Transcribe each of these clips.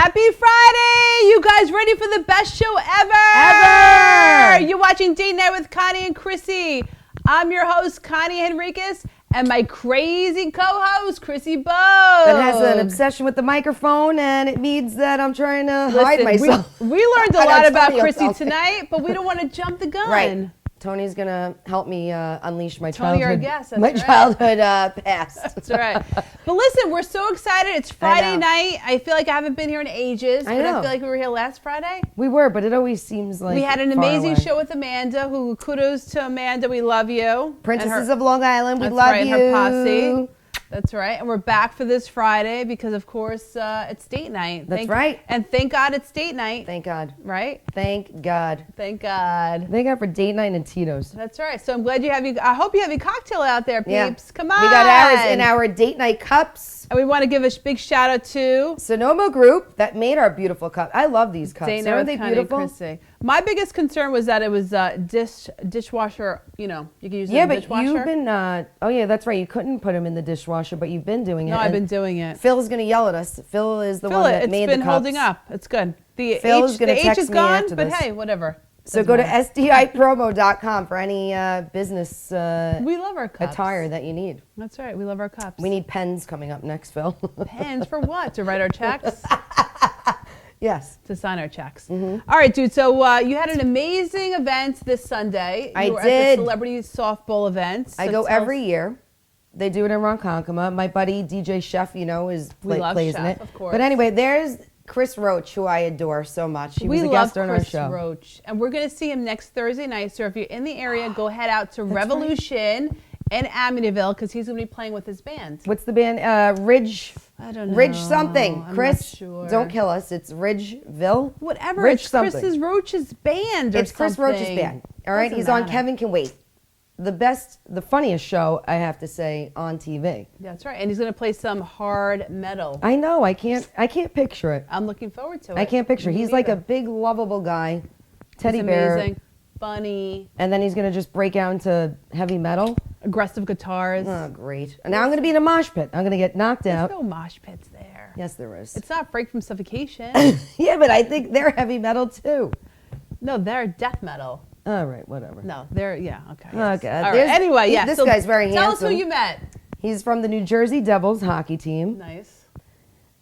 Happy Friday! You guys ready for the best show ever? You're watching Date Night with Connie and Chrissy. I'm your host, Connie Henriquez, and my crazy co-host, Chrissy Bo. That has an obsession with the microphone, and it means that I'm trying to hide myself. We learned a lot about Chrissy tonight, but we don't want to jump the gun. Right. Tony's going to help me unleash my Tony, childhood, our guest, childhood past. That's right. But listen, we're so excited. It's Friday night. I feel like I haven't been here in ages. I feel like we were here last Friday. We were, but it always seems like we had an amazing show with Amanda, who kudos to Amanda. We love you. Princesses of Long Island, we love you. And her posse. That's right. And we're back for this Friday because, of course, it's date night. That's right. And thank God it's date night. Thank God. Right? Thank God. Thank God. Thank God for date night and Tito's. That's right. So I'm glad I hope you have your cocktail out there, peeps. Yeah. Come on. We got ours in our date night cups. And we want to give a big shout out to Sonoma Group that made our beautiful cup. I love these cups. Aren't they beautiful? My biggest concern was that it was dishwasher. You know, you can use it in the dishwasher. Yeah, but you've been. Oh yeah, that's right. You couldn't put them in the dishwasher, but you've been doing it. No, I've been doing it. Phil's gonna yell at us. Phil is the one that made the cups. It's been holding up. It's good. The H is gone, but hey, whatever. So go to sdipromo.com for any business we love our cups. attire that you need. That's right. We love our cups. We need pens coming up next, Phil. Pens for what? To write our checks? Yes. To sign our checks. Mm-hmm. All right, dude. So you had an amazing event this Sunday. I did. At the celebrity softball event. I go every year. They do it in Ronkonkoma. My buddy DJ Chef, plays in it. Of course. But anyway, there's Chris Roach, who I adore so much. He was a guest on our show. We love Chris Roach. And we're going to see him next Thursday night. So if you're in the area, go head out to Revolution in Amityville because he's going to be playing with his band. What's the band? Ridge. I don't know. Ridge something. I'm Chris, not sure. Don't kill us. It's Ridgeville. Whatever. Ridge it's something. Chris Roach's band It's Chris Roach's band. All right. He's on Kevin Can Wait. The funniest show, I have to say, on TV. That's right. And he's going to play some hard metal. I know. I can't picture it. I'm looking forward to it. I can't picture. He's like a big, lovable guy. Teddy bear. Amazing. Funny. And then he's going to just break out into heavy metal. Aggressive guitars. Oh, great. And now I'm going to be in a mosh pit. I'm going to get knocked out. There's no mosh pits there. Yes, there is. It's not Break from Suffocation. Yeah, but I think they're heavy metal, too. No, they're death metal. All right, whatever. No, they're, yeah, okay. Yes. Okay. All right. Anyway, yeah. This guy's very handsome. Tell us who you met. He's from the New Jersey Devils hockey team. Nice.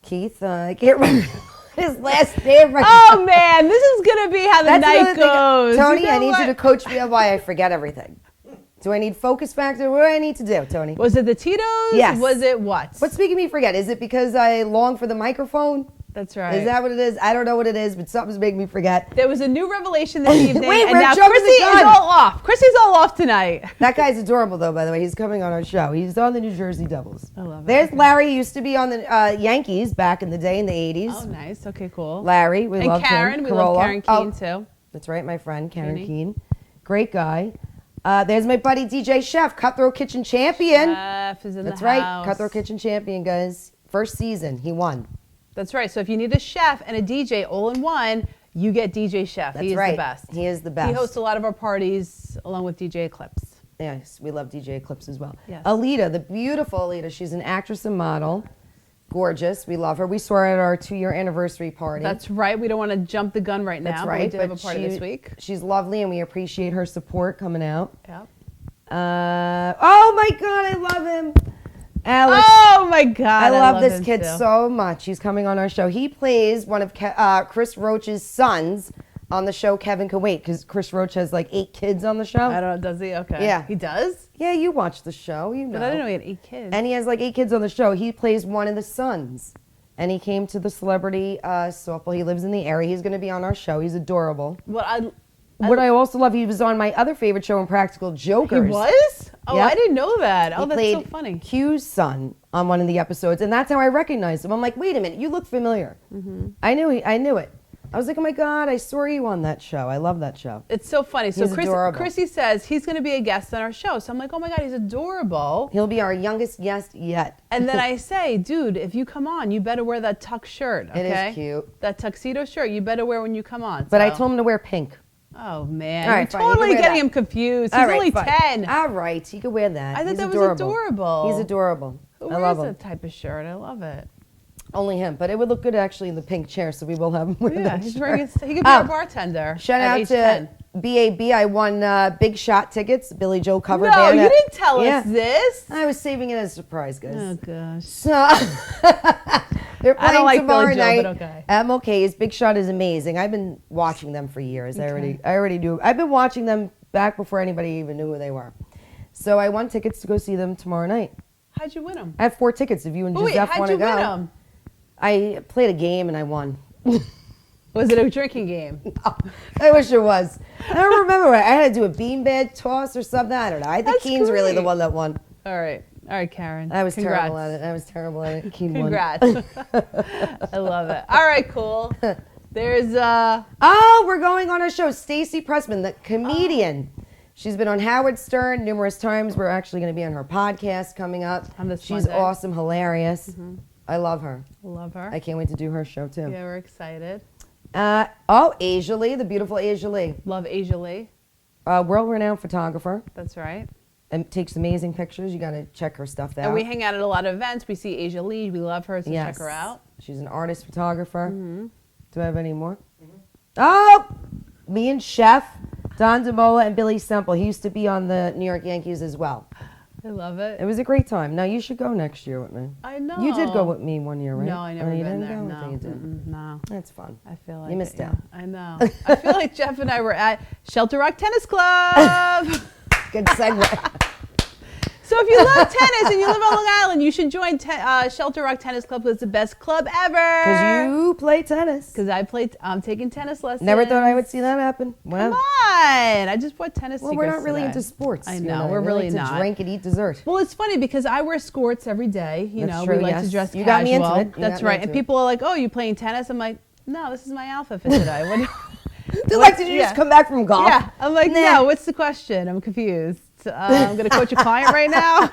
Keith, I can't remember his last name. Oh, man, this is going to be how the night goes. Tony, I need you to coach me on why I forget everything. Do I need focus factor? What do I need to do, Tony? Was it the Tito's? Yes. Was it what? What's making me forget? Is it because I long for the microphone? That's right. Is that what it is? I don't know what it is, but something's making me forget. There was a new revelation this evening. Wait, and we're now jumping Chrissy the gun. is all off. Chrissy's all off tonight. That guy's adorable, though, by the way. He's coming on our show. He's on the New Jersey Devils. I love it. There's Larry. He used to be on the Yankees back in the day in the 80s. Oh, nice. Okay, cool. Larry, we love Karen. him. We love Karen Keene, too. That's right, my friend, Karen Keene. Great guy. There's my buddy DJ Chef, Cutthroat Kitchen Champion. Chef is in That's the right, house. Cutthroat Kitchen Champion, guys. First season, he won. That's right. So if you need a chef and a DJ all in one, you get DJ Chef. That's he is right. the best. He is the best. He hosts a lot of our parties along with DJ Eclipse. Yes, we love DJ Eclipse as well. Yes. Alita, the beautiful Alita. She's an actress and model. Gorgeous. We love her. We saw her at our 2-year anniversary party. That's right. We don't want to jump the gun right now. That's right. But we did have a party this week. She's lovely, and we appreciate her support coming out. Yep. Oh my God, I love him. Alex. Oh my God, I love this kid too. so much. He's coming on our show. He plays one of Chris Roach's sons on the show Kevin Can Wait, because Chris Roach has like 8 kids on the show. I don't know. Does he? Okay. Yeah. He does? Yeah, you watch the show. You know. But I didn't know he had 8 kids. And he has like 8 kids on the show. He plays one of the sons. And he came to the celebrity softball. He lives in the area. He's going to be on our show. He's adorable. What I also love, he was on my other favorite show, Impractical Jokers. He was? Oh, Yep. I didn't know that. Oh, He that's played so funny. Q's son on one of the episodes, and that's how I recognized him. I'm like, wait a minute, you look familiar. Mm-hmm. I knew it. I was like, oh my God, I saw you on that show. I love that show. It's so funny. So He's adorable. Chrissy says he's going to be a guest on our show. So I'm like, oh my God, he's adorable. He'll be our youngest guest yet. And then I say, dude, if you come on, you better wear that tux shirt, okay? It is cute. That tuxedo shirt, you better wear when you come on. But I told him to wear pink. Oh, man. All right, You're fine. totally getting him confused. He's only 10. All right, he could wear that. I thought He's that adorable. was adorable. He's adorable. Who I love wears him. that type of shirt? I love it. Only him, but it would look good actually in the pink chair, so we will have him with us. He could be our bartender. Shout out to BAB. I won Big Shot tickets, Billy Joe cover band. No, you didn't tell us this. I was saving it as a surprise, guys. Oh, gosh. So they're playing tomorrow night okay. at Mulcahy's. Big Shot is amazing. I've been watching them for years. Okay. I already knew. I've been watching them back before anybody even knew who they were. So I won tickets to go see them tomorrow night. How'd you win them? I have 4 tickets if you and Joseph want to go. How'd you win them? I played a game and I won. Was it a drinking game? No, I wish it was. I don't remember. I had to do a beanbag toss or something. I don't know. I think Keen's really the one that won. All right, Karen. I was terrible at it. Keen won. Congrats. I love it. All right, cool. There's we're going on a show. Stacey Pressman, the comedian. She's been on Howard Stern numerous times. We're actually going to be on her podcast coming up. She's awesome, hilarious. Mm-hmm. I love her. Love her. I can't wait to do her show too. Yeah, we're excited. Asia Lee, the beautiful Asia Lee. Love Asia Lee. World-renowned photographer. That's right. And takes amazing pictures. You got to check her stuff out. And we hang out at a lot of events. We see Asia Lee. We love her, so check her out. She's an artist photographer. Mm-hmm. Do I have any more? Mm-hmm. Oh, me and Chef Don DeMola and Billy Semple. He used to be on the New York Yankees as well. I love it. It was a great time. Now you should go next year with me. I know. You did go with me one year, right? No, I never been there. No, you didn't. No. That's fun. I feel like you missed out. I know. I feel like Jeff and I were at Shelter Rock Tennis Club. Good segue. So if you love tennis and you live on Long Island, you should join Shelter Rock Tennis Club because it's the best club ever. Because you play tennis. Because I'm taking tennis lessons. Never thought I would see that happen. Wow. Come on. I just bought tennis Well, secrets we're not really today. into sports. I know. We're really not. To drink and eat dessert. Well, it's funny because I wear skirts every day. That's We true, like to dress casual. You got me into it. That's right. And people are like, oh, you playing tennis? I'm like, no, this is my outfit for today. Did you just come back from golf? Yeah. I'm like, no, what's the question? I'm confused. I'm going to coach a client right now.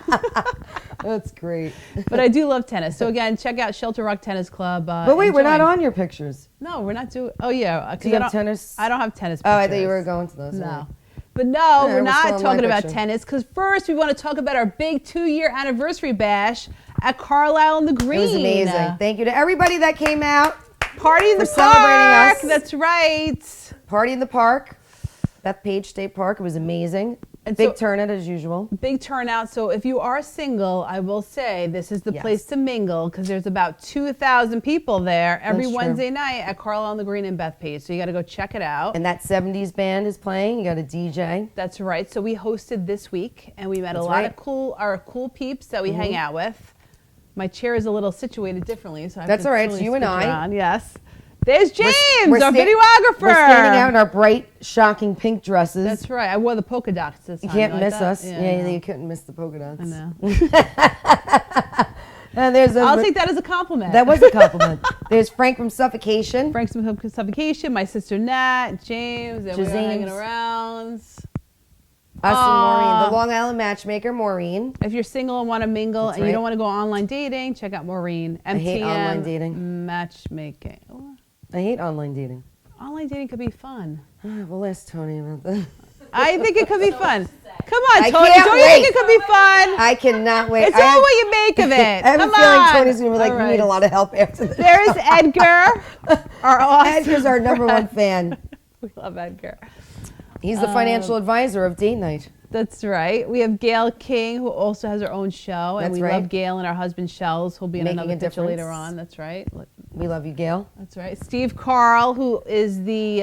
That's great. But I do love tennis. So again, check out Shelter Rock Tennis Club. But wait, we're not on your pictures. No, we're not doing. Oh yeah, do you have tennis? I don't have tennis pictures. Oh, I thought you were going to those. No. Right. But no, we're we're not talking about tennis because first we want to talk about our big 2-year anniversary bash at Carlisle and the Green. It was amazing. Thank you to everybody that came out. Party in the park. Celebrating us. That's right. Party in the park. Bethpage State Park. It was amazing. And big turnout as usual. Big turnout. So if you are single, I will say this is the place to mingle because there's about 2,000 people there every Wednesday night at Carlisle on the Green in Bethpage. So you got to go check it out. And that 70s band is playing. You got a DJ. That's right. So we hosted this week and we met a lot of cool peeps that we hang out with. My chair is a little situated differently, so I have to all right. Really it's you and I. around. Yes. There's James, our videographer. We're standing out in our bright, shocking pink dresses. That's right. I wore the polka dots this time. You can't miss us. Yeah, you couldn't miss the polka dots. I know. And I'll take that as a compliment. That was a compliment. There's Frank from Suffocation. Frank from Suffocation, my sister Nat, James, and we're hanging around. Us and Maureen, the Long Island matchmaker, Maureen. If you're single and want to mingle and you don't want to go online dating, check out Maureen. I hate online dating. Matchmaking. I hate online dating. Online dating could be fun. We'll ask Toni about that. I think it could be fun. Come on, Toni. Don't you think it could be fun? I cannot wait. It's all what you make of it. I have a feeling Toni's going to be like, we need a lot of help after this. There's Edgar, our awesome Edgar's our number one fan. We love Edgar. He's the financial advisor of Date Night. That's right. We have Gail King, who also has her own show. And we love Gail and our husband, Shells, who'll be in another picture later on. That's right. We love you, Gail. That's right. Steve Carl, who is the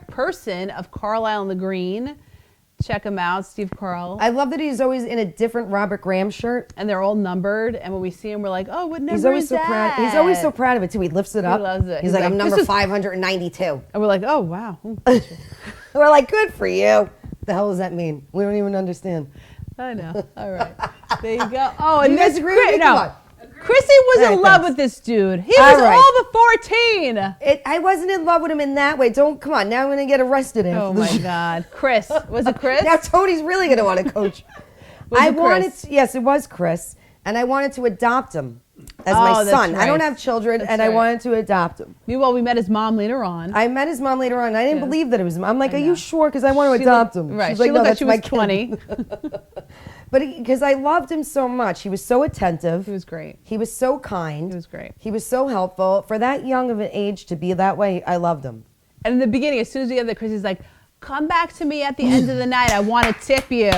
person of Carlisle and the Green. Check him out, Steve Carl. I love that he's always in a different Robert Graham shirt. And they're all numbered. And when we see him, we're like, oh, what number he's always is so that? Proud. He's always so proud of it, too. He lifts it up. He loves it. He's like, I'm number 592. And we're like, oh, wow. We're like, good for you. The hell does that mean? We don't even understand. I know. All right. There you go. Oh, and this Chrissy was in love with this dude. He was over 14. I wasn't in love with him in that way. Come on. Now I'm going to get arrested. Oh, my God. Chris. Was it Chris? Now Tony's really going to want to coach. Yes, it was Chris. And I wanted to adopt him as my son. Right. I don't have children, I wanted to adopt him. Meanwhile, we met his mom later on. I met his mom later on. I didn't believe that it was him. I'm like, are you sure? Because I want to adopt him. Right. She's like, she no, looked that's like she was 20. But because I loved him so much. He was so attentive. He was great. He was so kind. He was great. He was so helpful. For that young of an age to be that way, I loved him. And in the beginning, as soon as we got there, Chrissy's like, come back to me at the end of the night. I want to tip you.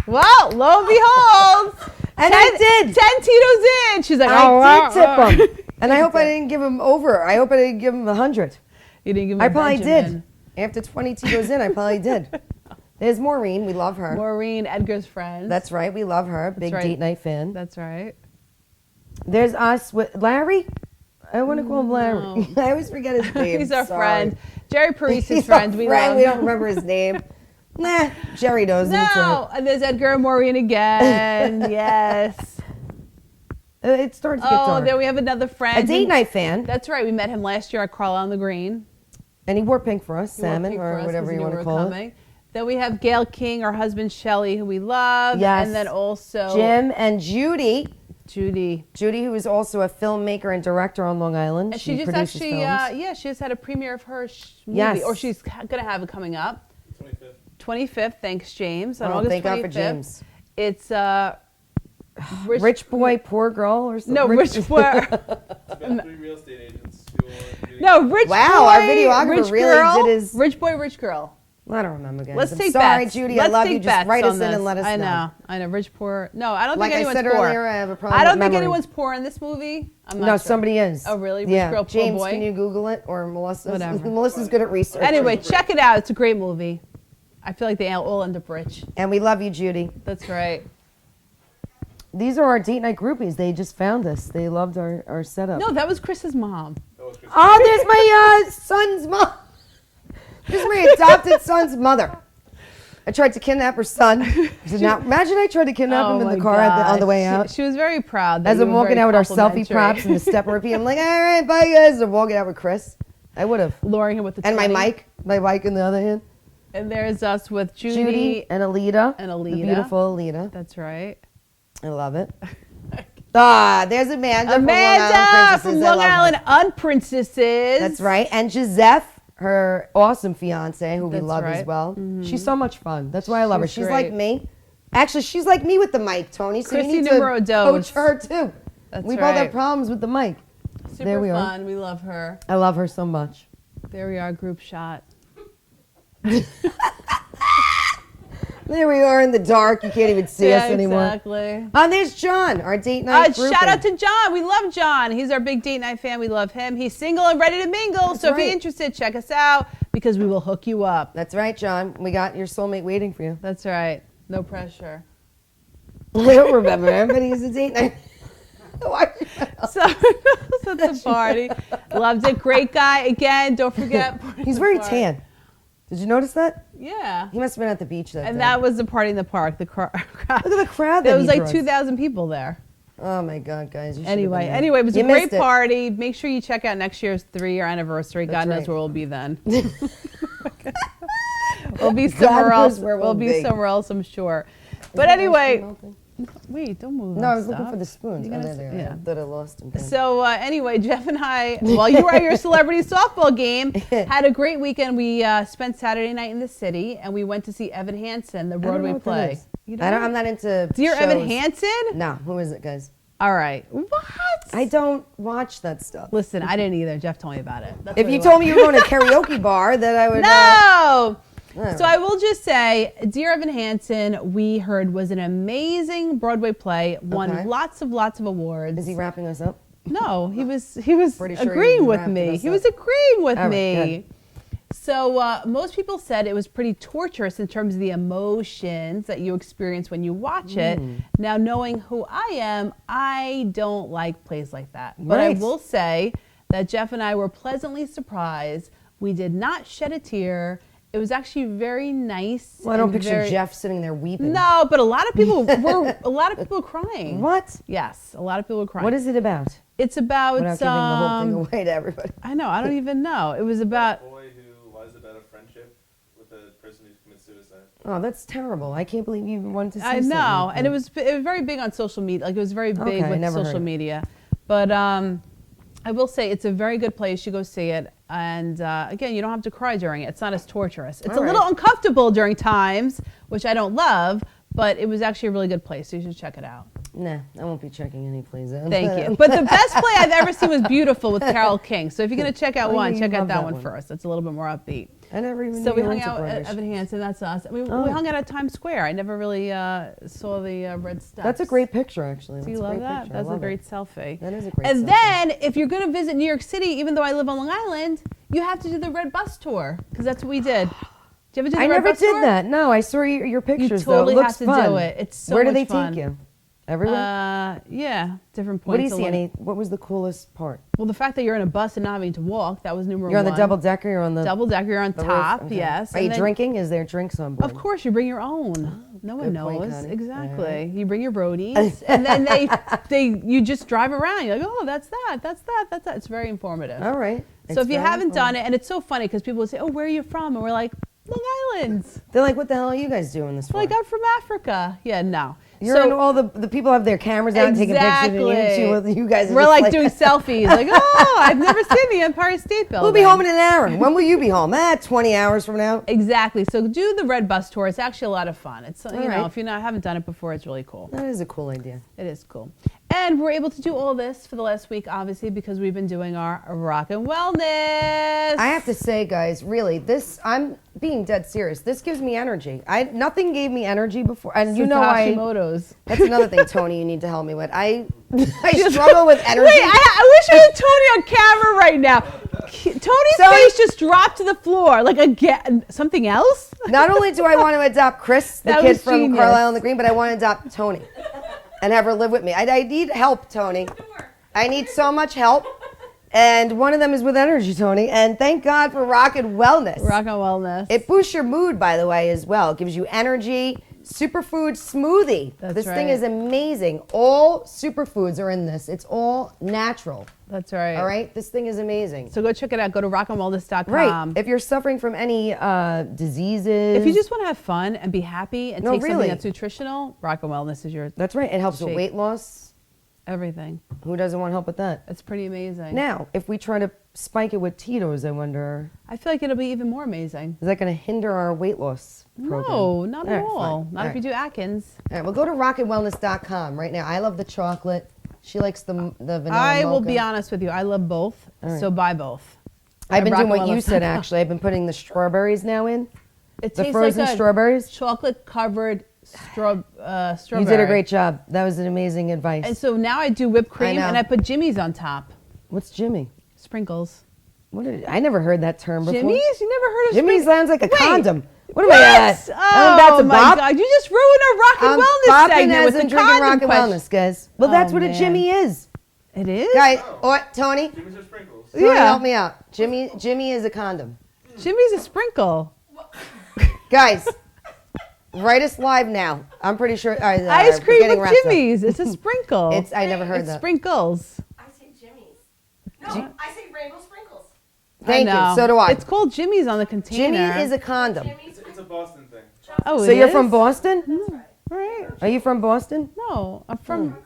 Well, lo and behold. And I did. 10 Tito's in. She's like, I did tip him. And I hope I didn't give him over. I hope I didn't give him 100. You didn't give him I probably Benjamin. did. After 20 Tito's in, I probably did. There's Maureen. We love her. Maureen, Edgar's friend. That's right. We love her. Big date night fan. That's right. There's us with Larry. I want to call him Larry. I always forget his name. He's our friend. Jerry Parise's friend. We love. We don't remember his name. Nah, Jerry knows. No, and there's Edgar and Maureen again. Yes. It starts to get dark. There we have another friend. A date night fan. That's right. We met him last year at Carlisle on the Green. And he wore pink for us, salmon, or whatever you want to call it. Then we have Gail King, our husband Shelly, who we love. Yes. And then also Jim and Judy, who is also a filmmaker and director on Long Island. And she just actually, she just had a premiere of her movie. Yes. Or she's going to have it coming up. 25th. Thanks, James. On August thank 25th. God for James. It's Rich Boy, Poor Girl, or something. No, Rich Boy. It's about 3 real estate agents who No, Rich Boy. Wow, our videographer really did his. Rich Boy, Rich Girl. I don't remember, guys. Let's take sorry, bets. Judy. Let's I love take you. Just write us in this. and let us know. I know. Rich, poor. No, I don't like think anyone's I said poor. earlier, I have a problem I don't with think memory. anyone's poor in this movie. I'm not No, sure. somebody is. Oh, really? Rich Yeah. Girl, Poor James, Boy? can you Google it? Or Melissa? Whatever. Melissa's good at research. Anyway, check it out. It's a great movie. I feel like they all end up rich. And we love you, Judy. That's right. These are our date night groupies. They just found us. They loved our setup. No, that was Chris's mom. Oh, there's my son's mom. This is my adopted son's mother. I tried to kidnap her son. Imagine I tried to kidnap him in the car on the way out. She was very proud. As I'm walking out with our selfie props and the step repeat, I'm like, all right, bye guys. I'm walking out with Chris. I would have. Luring him with the And 20. my mic in the other hand. And there's us with Judy and Alita. The beautiful Alita. That's right. I love it. There's Amanda from Long Island Unprincesses. That's right. And Joseph, her awesome fiance, who we love as well. Mm-hmm. She's so much fun. That's why I love her. She's like me. Actually, she's like me with the mic, Tony. So Chrissy you need numero to dos. coach her too. That's we right. both have problems with the mic. Super there we fun. are. We love her. I love her so much. There we are, group shot. There we are in the dark. You can't even see us anymore. Exactly. There's John, our date night groupie. Shout out to John. We love John. He's our big date night fan. We love him. He's single and ready to mingle. That's so if right. you're interested, check us out because we will hook you up. That's right, John. We got your soulmate waiting for you. That's right. No pressure. I don't remember, but he's a date night. So at the party. Loved it. Great guy. Again, don't forget. He's very tan. Did you notice that? Yeah. He must have been at the beach that day. And that was the party in the park. The crowd. Look at the crowd. There was like 2,000 people there. Oh my God, guys! Anyway, it was a great party. Make sure you check out next year's 3-year anniversary. That's God knows right. where we'll be then. We'll be somewhere else. We'll be somewhere else, I'm sure. But anyway, wait, don't move. No, I was looking for the spoons. Yeah. I thought I lost them. So anyway, Jeff and I, while you were at your celebrity softball game, had a great weekend. We spent Saturday night in the city, and we went to see Evan Hansen, the Broadway play. I'm not into Dear shows. Evan Hansen? No, who is it, guys? All right. What? I don't watch that stuff. Listen, I didn't either. Jeff told me about it. That's if you told me you were going to a karaoke bar, then I would. No! So I will just say, Dear Evan Hansen, we heard was an amazing Broadway play, won lots of awards. Is he wrapping us up? No, he was sure agreeing with me. He was agreeing with me. So most people said it was pretty torturous in terms of the emotions that you experience when you watch it. Now, knowing who I am, I don't like plays like that. But I will say that Jeff and I were pleasantly surprised. We did not shed a tear. It was actually very nice. Well, I don't picture Jeff sitting there weeping. No, but a lot of people were crying. What? Yes, a lot of people were crying. What is it about? It's about without giving the whole thing away to everybody. I know. I don't even know. It was about a boy who lies about a friendship with a person who commits suicide. Oh, that's terrible. I can't believe you even wanted to see I know, something. and it was very big on social media. Like it was very big with social media. But I will say it's a very good place. You go see it. And again, you don't have to cry during it. It's not as torturous. It's a little uncomfortable during times, which I don't love, But it was actually a really good place, so you should check it out. Nah, I won't be checking any plays out. Thank you. But the best play I've ever seen was Beautiful with Carole King. So if you're going to check out one, check out that one first. It's a little bit more upbeat. I never even So we hung out at Evan Hansen, that's us. We hung out at Times Square. I never really saw the Red Steps. That's a great picture, actually. Do you love that? That's a great selfie. That is a great selfie. And then, if you're going to visit New York City, even though I live on Long Island, you have to do the Red Bus Tour, because that's what we did. Did you ever do the Red Bus tour? I never did that. No, I saw your pictures, though. You totally have to do it. It's so much fun. Where do they fun. Take you? Everywhere? Yeah, different points. What do you see? What was the coolest part? Well, the fact that you're in a bus and not having to walk, that was number one. You're on the double decker, you're on the... Double decker, you're on top, okay. yes. Are you drinking? Is there drinks on board? Of course, you bring your own. No one knows. Point, exactly. Right. You bring your roadies, and then you just drive around. You're like, oh, that's that. It's very informative. All right. So if you haven't done it, and it's so funny because people will say, oh, where are you from? And we're like, Long Island. They're like, what the hell are you guys doing this for? Like, I'm from Africa. Yeah, no. You're all the people have their cameras out and taking pictures of you guys. We're like doing selfies. Like, oh, I've never seen the Empire State Building. We'll be home in an hour. When will you be home? 20 hours from now. Exactly. So do the Red Bus Tour. It's actually a lot of fun. It's know, if you haven't done it before, it's really cool. That is a cool idea. It is cool. And we're able to do all this for the last week, obviously, because we've been doing our Rock and Wellness. I have to say, guys, really, I'm being dead serious. This gives me energy. Nothing gave me energy before, and Hashimoto's. That's another thing, Toni. You need to help me with. I struggle with energy. Wait, I wish I had Toni on camera right now. Toni's face just dropped to the floor. Like again, something else. Not only do I want to adopt Chris, the kid from Carlisle on the Green, but I want to adopt Toni and have her live with me. I need help, Toni. I need so much help. And one of them is with energy, Toni. And thank God for Rock and Wellness. Rock and Wellness. It boosts your mood, by the way, as well. It gives you energy. Superfood smoothie. This thing is amazing. All superfoods are in this. It's all natural. That's right. All right? This thing is amazing. So go check it out. Go to rockandwellness.com. Right. If you're suffering from any diseases. If you just want to have fun and be happy and take something that's nutritional, Rock and Wellness is your That's right. It helps with weight loss. Everything. Who doesn't want help with that? It's pretty amazing. Now, if we try to spike it with Tito's, I wonder. I feel like it'll be even more amazing. Is that going to hinder our weight loss program? No, not at all. Not if you do Atkins. All right, we'll go to rockandwellness.com right now. I love the chocolate. She likes the vanilla I will mocha. be honest with you. I love both, so buy both. I've been doing what you said, actually. I've been putting the strawberries now in. It the tastes frozen like strawberries. Chocolate-covered strawberry. You did a great job. That was an amazing advice. And so now I do whipped cream and I put Jimmy's on top. What's Jimmy? Sprinkles. I never heard that term before. Jimmy's? You never heard of Jimmy sounds like a condom. What am I at? Oh my God! You just ruined our Rock and Wellness segment with the drinking condom Rock and Wellness, guys. Well, that's what a Jimmy is. It is? Guys, Toni? Jimmy's are sprinkles. Toni, help me out. Jimmy is a condom. Jimmy's a sprinkle. Guys, write us live now. I'm pretty sure. Ice cream with Jimmy's. It's a sprinkle. I never heard that. Sprinkles. I say Jimmy's. No, I say Rainbow Sprinkles. Thank you. So do I. It's called Jimmy's on the container. Jimmy is a condom. It's a Boston thing. Oh, so you're from Boston? No. Right. Are you from Boston? No, I'm from.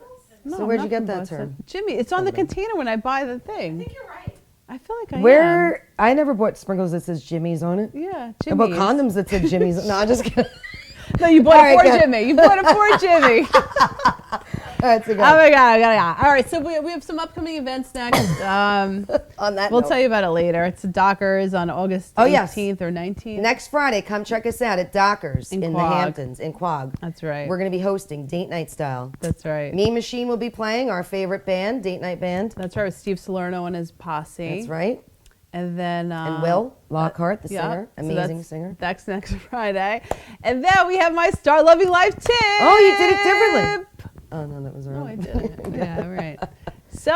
No, so where'd you get that term? Jimmy. It's on the container when I buy the thing. I think you're right. I feel like I am. I never bought sprinkles that says Jimmy's on it. Yeah, Jimmy's. I bought condoms that said Jimmy's. No, I'm just kidding. No, you bought it for Jimmy. You bought it for Jimmy. That's a oh my God. All right, so we have some upcoming events next. On that We'll tell you about it later. It's Dockers on August 18th or 19th. Next Friday, come check us out at Dockers in the Hamptons, in Quag. That's right. We're going to be hosting Date Night Style. That's right. Mean Machine will be playing, our favorite band, Date Night Band. That's right, with Steve Salerno and his posse. That's right. And then and Will Lockhart, the singer, amazing singer. That's next Friday. And then we have my Star Loving Life tip. Oh, you did it differently. Oh no, that was wrong. No, I didn't. Yeah, right. So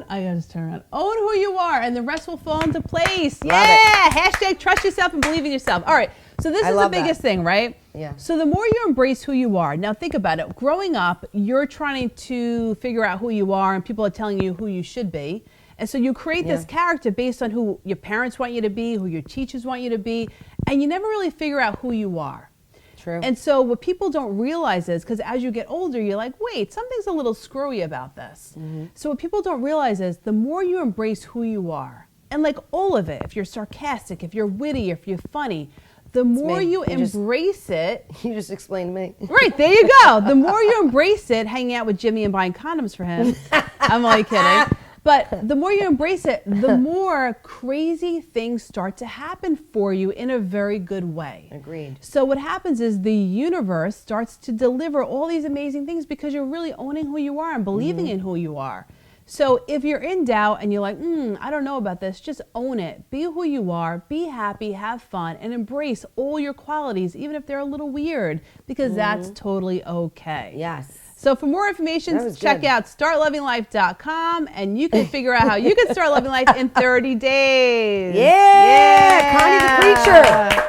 I gotta just turn around. Own who you are, and the rest will fall into place. Hashtag trust yourself and believe in yourself. All right. So this is the biggest thing, right? Yeah. So the more you embrace who you are, now think about it. Growing up, you're trying to figure out who you are, and people are telling you who you should be. And so you create this character based on who your parents want you to be, who your teachers want you to be, and you never really figure out who you are. True. And so what people don't realize is, because as you get older, you're like, wait, something's a little screwy about this. Mm-hmm. So what people don't realize is the more you embrace who you are, and like all of it, if you're sarcastic, if you're witty, if you're funny, the more you embrace it. You just explained me. Right, there you go. The more you embrace it, hanging out with Jimmy and buying condoms for him. I'm only kidding. But the more you embrace it, the more crazy things start to happen for you in a very good way. Agreed. So what happens is the universe starts to deliver all these amazing things because you're really owning who you are and believing in who you are. So if you're in doubt and you're like, I don't know about this, just own it. Be who you are, be happy, have fun, and embrace all your qualities, even if they're a little weird, because that's totally okay. Yes. So for more information, check out startlovinglife.com, and you can figure out how you can start loving life in 30 days. Yeah! Connie the preacher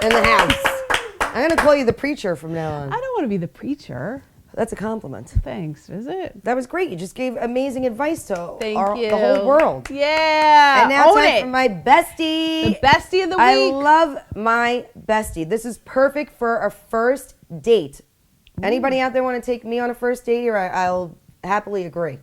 in the house. I'm going to call you the preacher from now on. I don't want to be the preacher. That's a compliment. Thanks. Is it? That was great. You just gave amazing advice to the whole world. Yeah. And now time for my bestie. The bestie of the week. I love my bestie. This is perfect for a first date. Anybody out there want to take me on a first date here? I'll happily agree.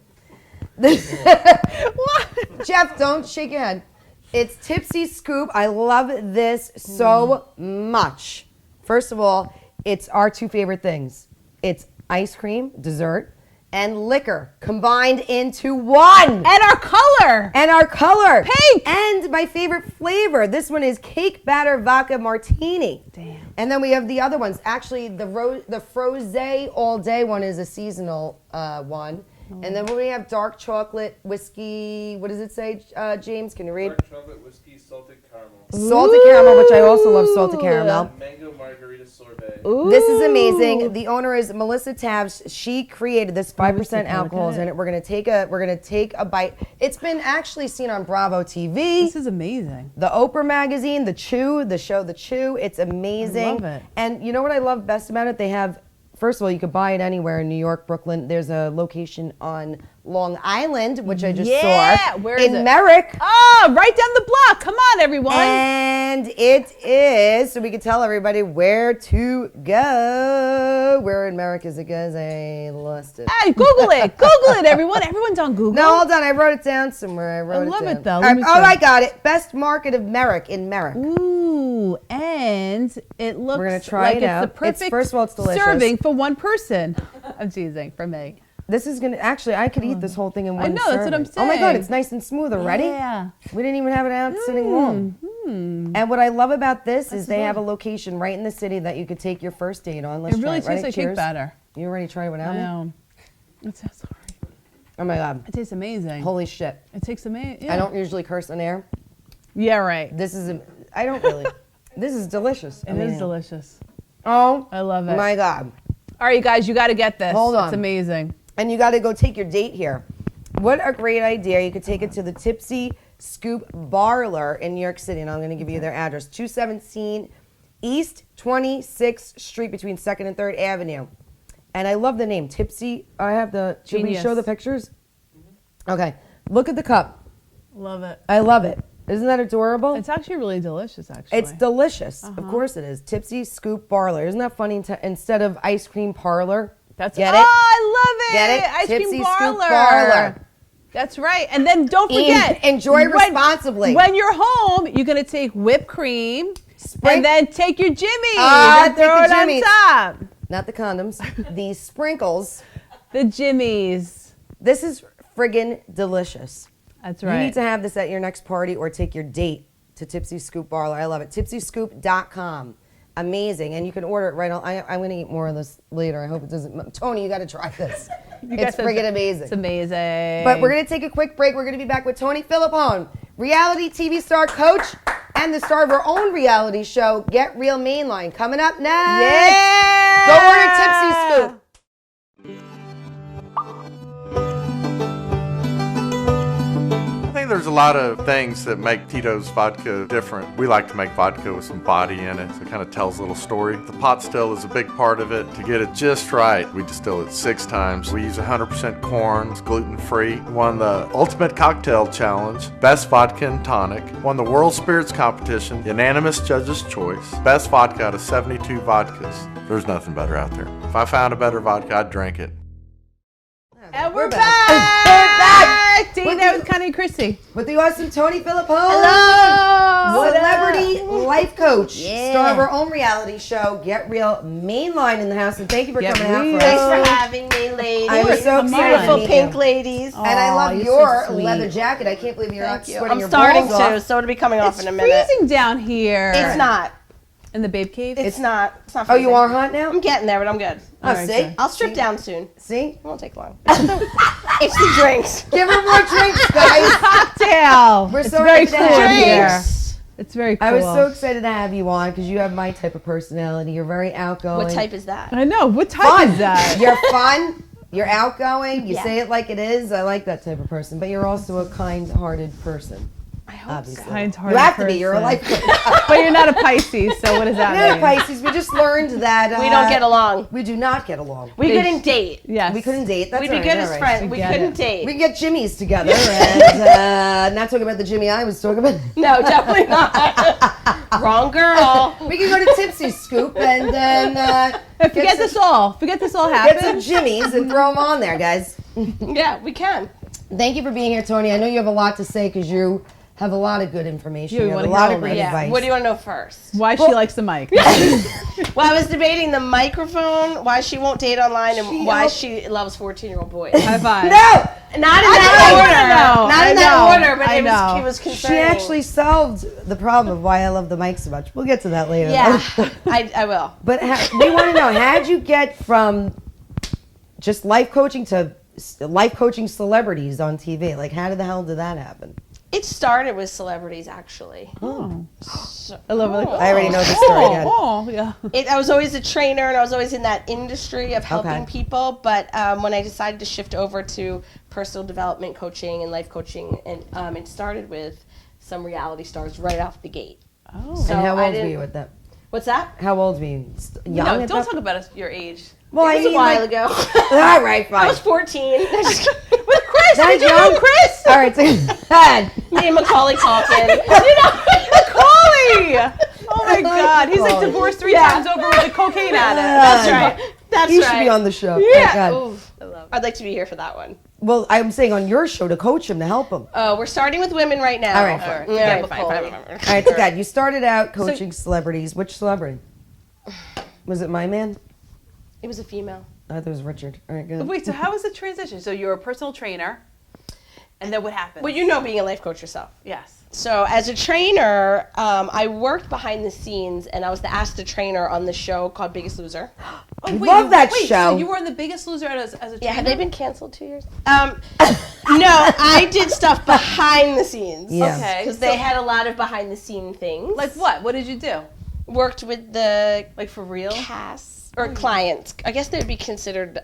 What? Jeff, don't shake your head. It's Tipsy Scoop. I love this so much. First of all, it's our two favorite things. It's ice cream, dessert, and liquor combined into one. And our color. And our color. Pink. And my favorite flavor. This one is cake batter vodka martini. Damn. And then we have the other ones. Actually, the Froze all day one is a seasonal one. And then we have dark chocolate whiskey. What does it say, James? Can you read? Dark chocolate whiskey, salted caramel. Salted caramel, which I also love salted caramel. Mango margarita sorbet. Ooh. This is amazing. The owner is Melissa Tabbs. She created this 5% alcohols in it. We're gonna take a bite. It's been actually seen on Bravo TV. This is amazing. The Oprah magazine, the show The Chew. It's amazing. I love it. And you know what I love best about it? They have, first of all, you could buy it anywhere in New York, Brooklyn. There's a location on Long Island, which I just saw. Where is it? In Merrick. Oh, right down the block. Come on, everyone. And it is, so we can tell everybody where to go. Where in Merrick is it, guys? I lost it. Hey, Google it. Google it, everyone. Everyone's on Google. No, hold on. I wrote it down somewhere. I love it, though. All right. Oh, I got it. Best market of Merrick in Merrick. Ooh, and it looks We're gonna try like it out. It's the perfect first of all, it's delicious. serving for one person. I'm teasing, for me. This is gonna actually. I could eat this whole thing in one. I know, that's what I'm Oh my god, saying. it's nice and smooth already. Yeah. We didn't even have it out sitting long. And what I love about this is they have a location right in the city that you could take your first date on. Let's It really try it. tastes like cake batter. You already tried it without I me? know. It's so sorry. Oh my god. It tastes amazing. Holy shit. It tastes amazing. I don't usually curse on air. Yeah, right. This is. I don't really. This is delicious. It is delicious. Oh. I love it. My god. All right, you guys, you got to get this. Hold on. It's amazing. And you got to go take your date here. What a great idea. You could take it to the Tipsy Scoop Barler in New York City. And I'm going to give you their address. 217 East 26th Street between 2nd and 3rd Avenue. And I love the name. Tipsy. I have the... Should we show the pictures? Okay. Look at the cup. Love it. I love it. Isn't that adorable? It's actually really delicious, actually. It's delicious. Of course it is. Tipsy Scoop Barler. Isn't that funny? Instead of ice cream parlor. Get it? Oh, I love it. Get it? Ice Tipsy cream Scoop parlor. Barler. That's right. And then don't forget. Enjoy responsibly. When you're home, you're going to take whipped cream and then take your Jimmy and throw it on top. Not the condoms. The sprinkles. The Jimmies. This is friggin' delicious. That's right. You need to have this at your next party or take your date to Tipsy Scoop Barler. I love it. TipsyScoop.com. Amazing. And you can order it right on. I'm going to eat more of this later. I hope it doesn't. Tony, you got to try this. It's friggin' amazing. It's amazing. But we're going to take a quick break. We're going to be back with Toni Filipone, reality TV star coach and the star of her own reality show, Get Real Mainline. Coming up next. Yeah. Go order Tipsy Scoop. I think there's a lot of things that make Tito's vodka different. We like to make vodka with some body in it, so it kind of tells a little story. The pot still is a big part of it. To get it just right, we distill it 6 times. We use 100% corn, it's gluten-free. Won the Ultimate Cocktail Challenge, Best Vodka and Tonic. Won the World Spirits Competition, unanimous judge's choice. Best vodka out of 72 vodkas. There's nothing better out there. If I found a better vodka, I'd drink it. And we're back. Date Night with Connie and Chrissy. With the awesome Toni Filipone. Hello. Celebrity life coach. Star of our own reality show, Get Real, mainline in the house. And thank you for coming out for us. Thanks for having me, ladies. I was so excited to Beautiful meet pink you. ladies. And I love you're your so sweet. leather jacket. I can't believe you're not sweating I'm your starting balls to, off. so it'll be coming off It's in a minute. freezing down here. It's not. In the Babe Cave? It's not. It's not. Oh, you freezing. are hot now? I'm getting there, but I'm good. Oh, Alright, see? good. I'll strip down soon. See? It won't take long. It's the drinks. Give her more drinks, guys. Cocktail. We're It's so very happy to cool have in you. here. It's very cool. I was so excited to have you on because you have my type of personality. You're very outgoing. What type is that? I know. What type Fun. is that? You're fun. You're outgoing. You Yeah. say it like it is. I like that type of person. But you're also a kind-hearted person. I hope Obviously. Kind-hearted You have to be. You're a life person. coach. But you're not a Pisces, so what does that You're mean? not Pisces. We just learned that We don't get along. We do not get along. We couldn't date. Yes. We couldn't date. That's We'd be all good right, as all right. friends. We We get couldn't it. date. We can get Jimmy's together and not talking about the Jimmy I was talking about. No, definitely not. Wrong girl. We can go to Tipsy Scoop and then Forget this all. Forget this all get some happened. Jimmy's and throw them on there, guys. Yeah, we can. Thank you for being here, Toni. I know you have a lot to say because you have a lot of good information. Yeah, we You have wanna a lot hear of all great that. advice. What do you want to know first? Why she likes the mic. Well, I was debating the microphone, why she won't date online, and She why al- she loves 14-year-old boys. High five. No! Not in I that wanna order. know. Not I in that know. order, but I know. it was She concerning. actually solved the problem of why I love the mic so much. We'll get to that later. Yeah, I will. But we want to know, how'd you get from just life coaching to life coaching celebrities on TV? Like, how the hell did that happen? It started with celebrities, actually. Oh. So, I love it. I already know the story. Good. Oh, yeah. I was always a trainer, and I was always in that industry of helping Okay. people. But when I decided to shift over to personal development coaching and life coaching, and it started with some reality stars right off the gate. Oh. So And how I old were didn't- you at that? What's that? How old were you? Young? No, at don't that- talk about your age. Well, It was a while ago. All right, I was fine. 14. With Chris, That did you young? know Chris? All right, so bad. Me and Macaulay talking. Macaulay! Oh my God, he's like Macaulay. divorced 3 times over with a cocaine addict. That's right. That's He right. should be on the show. Yeah. Thank God. Oof. I'd like to be here for that one. Well, I'm saying on your show to coach him, to help him. We're starting with women right now. All right, fine. All right, fine. All right, so God, you started out coaching celebrities. Which celebrity? Was it my man? It was a female. I thought it was Richard. All right, good. Wait, so how was the transition? So you're a personal trainer, and then what happened? Well, you know being a life coach yourself. Yes. So as a trainer, I worked behind the scenes, and I was the Ask the Trainer on the show called Biggest Loser. Oh, We love that wait, show. So you were on The Biggest Loser as a trainer? Yeah, have they been canceled 2 years? No, I did stuff behind the scenes. Yeah. Okay. Because they had a lot of behind the scene things. Like what? What did you do? Worked with the Like for real? cast or clients. I guess they would be considered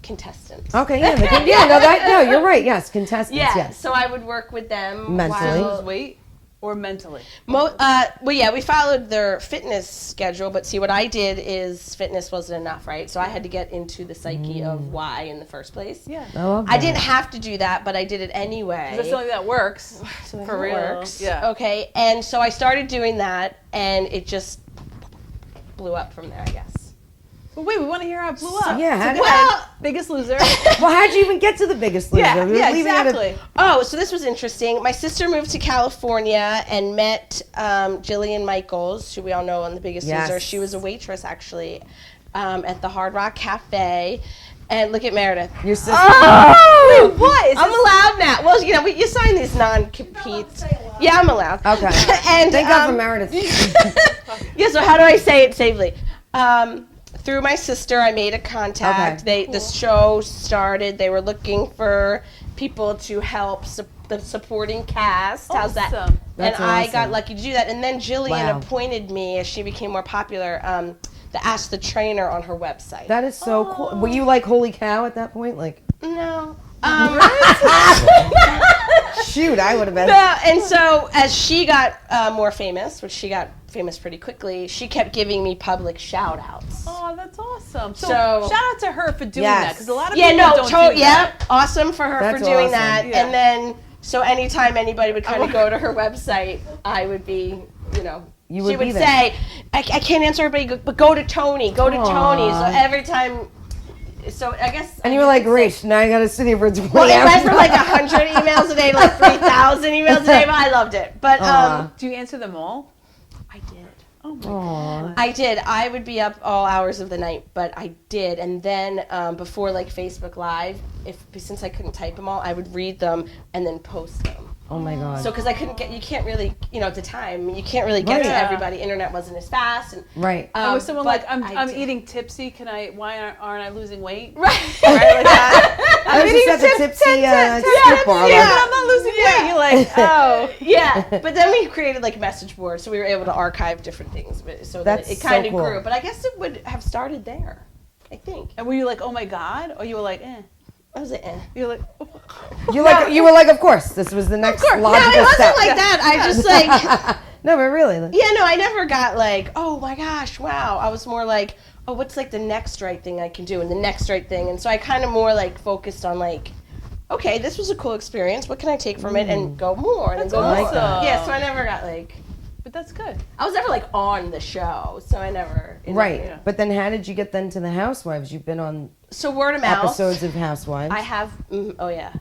contestants. Okay, no, you're right. Yes, contestants. Yeah, Yes. so I would work with them Mentally. Lose while- weight or mentally? well, yeah, we followed their fitness schedule, but see, what I did is fitness wasn't enough, right? So I had to get into the psyche of why in the first place. Yeah. I love I that. didn't have to do that, but I did it anyway. That's something that works. So for it real. works. Yeah. Okay, and so I started doing that, and it just blew up from there, I guess. But wait, we want to hear how it blew up. Yeah, how did- Well, Biggest Loser. Well, how'd you even get to the Biggest Loser? yeah, We were yeah, leaving it at- exactly. Oh, so this was interesting. My sister moved to California and met Jillian Michaels, who we all know on The Biggest Yes. Loser. She was a waitress, actually, at the Hard Rock Cafe. And look at Meredith. Your sister. Oh, wait, what? Is I'm this- allowed now. Well, you know, you sign these non-competes. Yeah, I'm allowed. Okay. And Thank God for Meredith. yeah, so how do I say it safely? Through my sister, I made a contact. Okay. The show started. They were looking for people to help the supporting cast. How's that? Awesome. That's and I awesome. got lucky to do that. And then Jillian Wow. appointed me, as she became more popular, to Ask the Trainer on her website. That is so cool. Were you like, holy cow at that point? Like, no. shoot, I would have been. No, and so as she got more famous, which she got famous pretty quickly, she kept giving me public shout outs. Oh, that's awesome. So, So- shout out to her for doing Yes. that, because a lot of Yeah, people no, don't do yeah, that. awesome for her That's for doing awesome. that. Yeah. And then, so anytime anybody would kind of go to her website, I would be, you know, You she would be would there. say, I can't answer everybody, but go to Toni, go to Aw. Toni. So every time so I guess. And you were like, great, now I gotta sit here for 20 Well, it hours. went from like 100 emails a day to like 3,000 emails a day, but I loved it. But do you answer them all? I did. Oh my God. I did. I would be up all hours of the night, but I did. And then before like Facebook Live, since I couldn't type them all, I would read them and then post them. Oh my God. So because you can't really, at the time, you can't really get to everybody. Internet wasn't as fast. And, right. And was someone like, I'm did. eating tipsy, why aren't I losing weight? Right. Right, like that. I was just at the tipsy strip bar. Yeah, but I'm not losing weight. You're like, oh. Yeah, but then we created like message boards, so we were able to archive different things, so that it kind of grew. But I guess it would have started there, I think. And were you like, oh my God? Or you were like, eh? I was like, eh. You were like, you were like, of course, this was the next logical no, it wasn't step. like that. I just like, no, but really. yeah, no, I never got like, oh my gosh, wow. I was more like, oh, what's like the next right thing I can do and the next right thing. And so I kind of more like focused on like, okay, this was a cool experience. What can I take from it and go more and then go more. Yeah, so I never got like. But that's good. I was never like on the show, so I never. Right, but then how did you get then to the Housewives? You've been on word of mouth episodes of Housewives. I have. Oh yeah,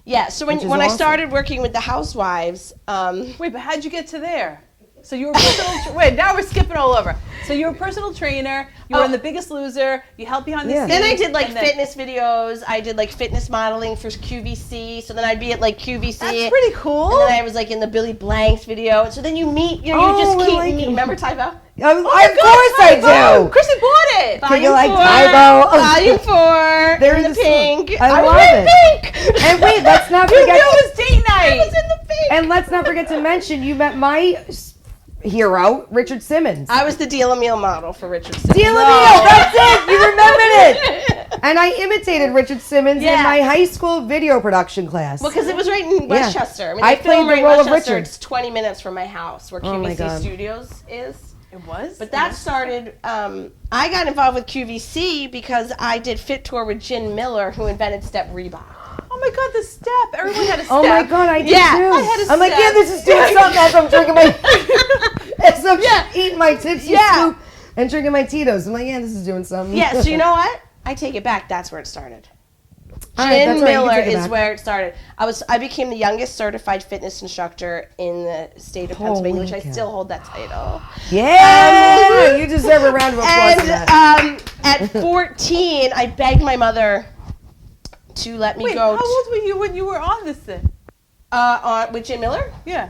yeah. So when awesome. I started working with the Housewives, wait, but how'd you get to there? So you were personal. Wait, now we're skipping all over. So you were a personal trainer. You were on The Biggest Loser. You helped behind the scenes. Then I did like fitness videos. I did like fitness modeling for QVC. So then I'd be at like QVC. That's pretty cool. And then I was like in the Billy Blanks video. And so then you meet. You just keep meeting. Remember Tybo? Of course I do. Chrissy bought it. Volume 4. Tybo. Volume 4. They're in the pink. I love it. Pink. And wait, let's not forget. You knew it was date night. I was in the pink. And let's not forget to mention you met my hero, Richard Simmons. I was the Deal a Meal model for Richard Simmons. Deal a Meal, that's it. You remembered it. And I imitated Richard Simmons in my high school video production class. Well, because it was right in Westchester. I played the role of Richard. It's 20 minutes from my house, where QVC Studios is. It was? But that started, I got involved with QVC because I did Fit Tour with Jen Miller, who invented Step Reebok. Oh my God, the step. Everyone had a step. Oh my God, I did too. I had a step. I'm like, yeah, this is doing something as I'm drinking my, as I'm eating my tipsy scoop and drinking my Tito's. I'm like, yeah, this is doing something. Yeah, so you know what? I take it back. That's where it started. Jen Miller is where it started. I became the youngest certified fitness instructor in the state of Pennsylvania, which I still hold that title. Yeah, you deserve a round of applause for that. At 14, I begged my mother to let me go. How old were you when you were on this thing? With Jen Miller? Yeah.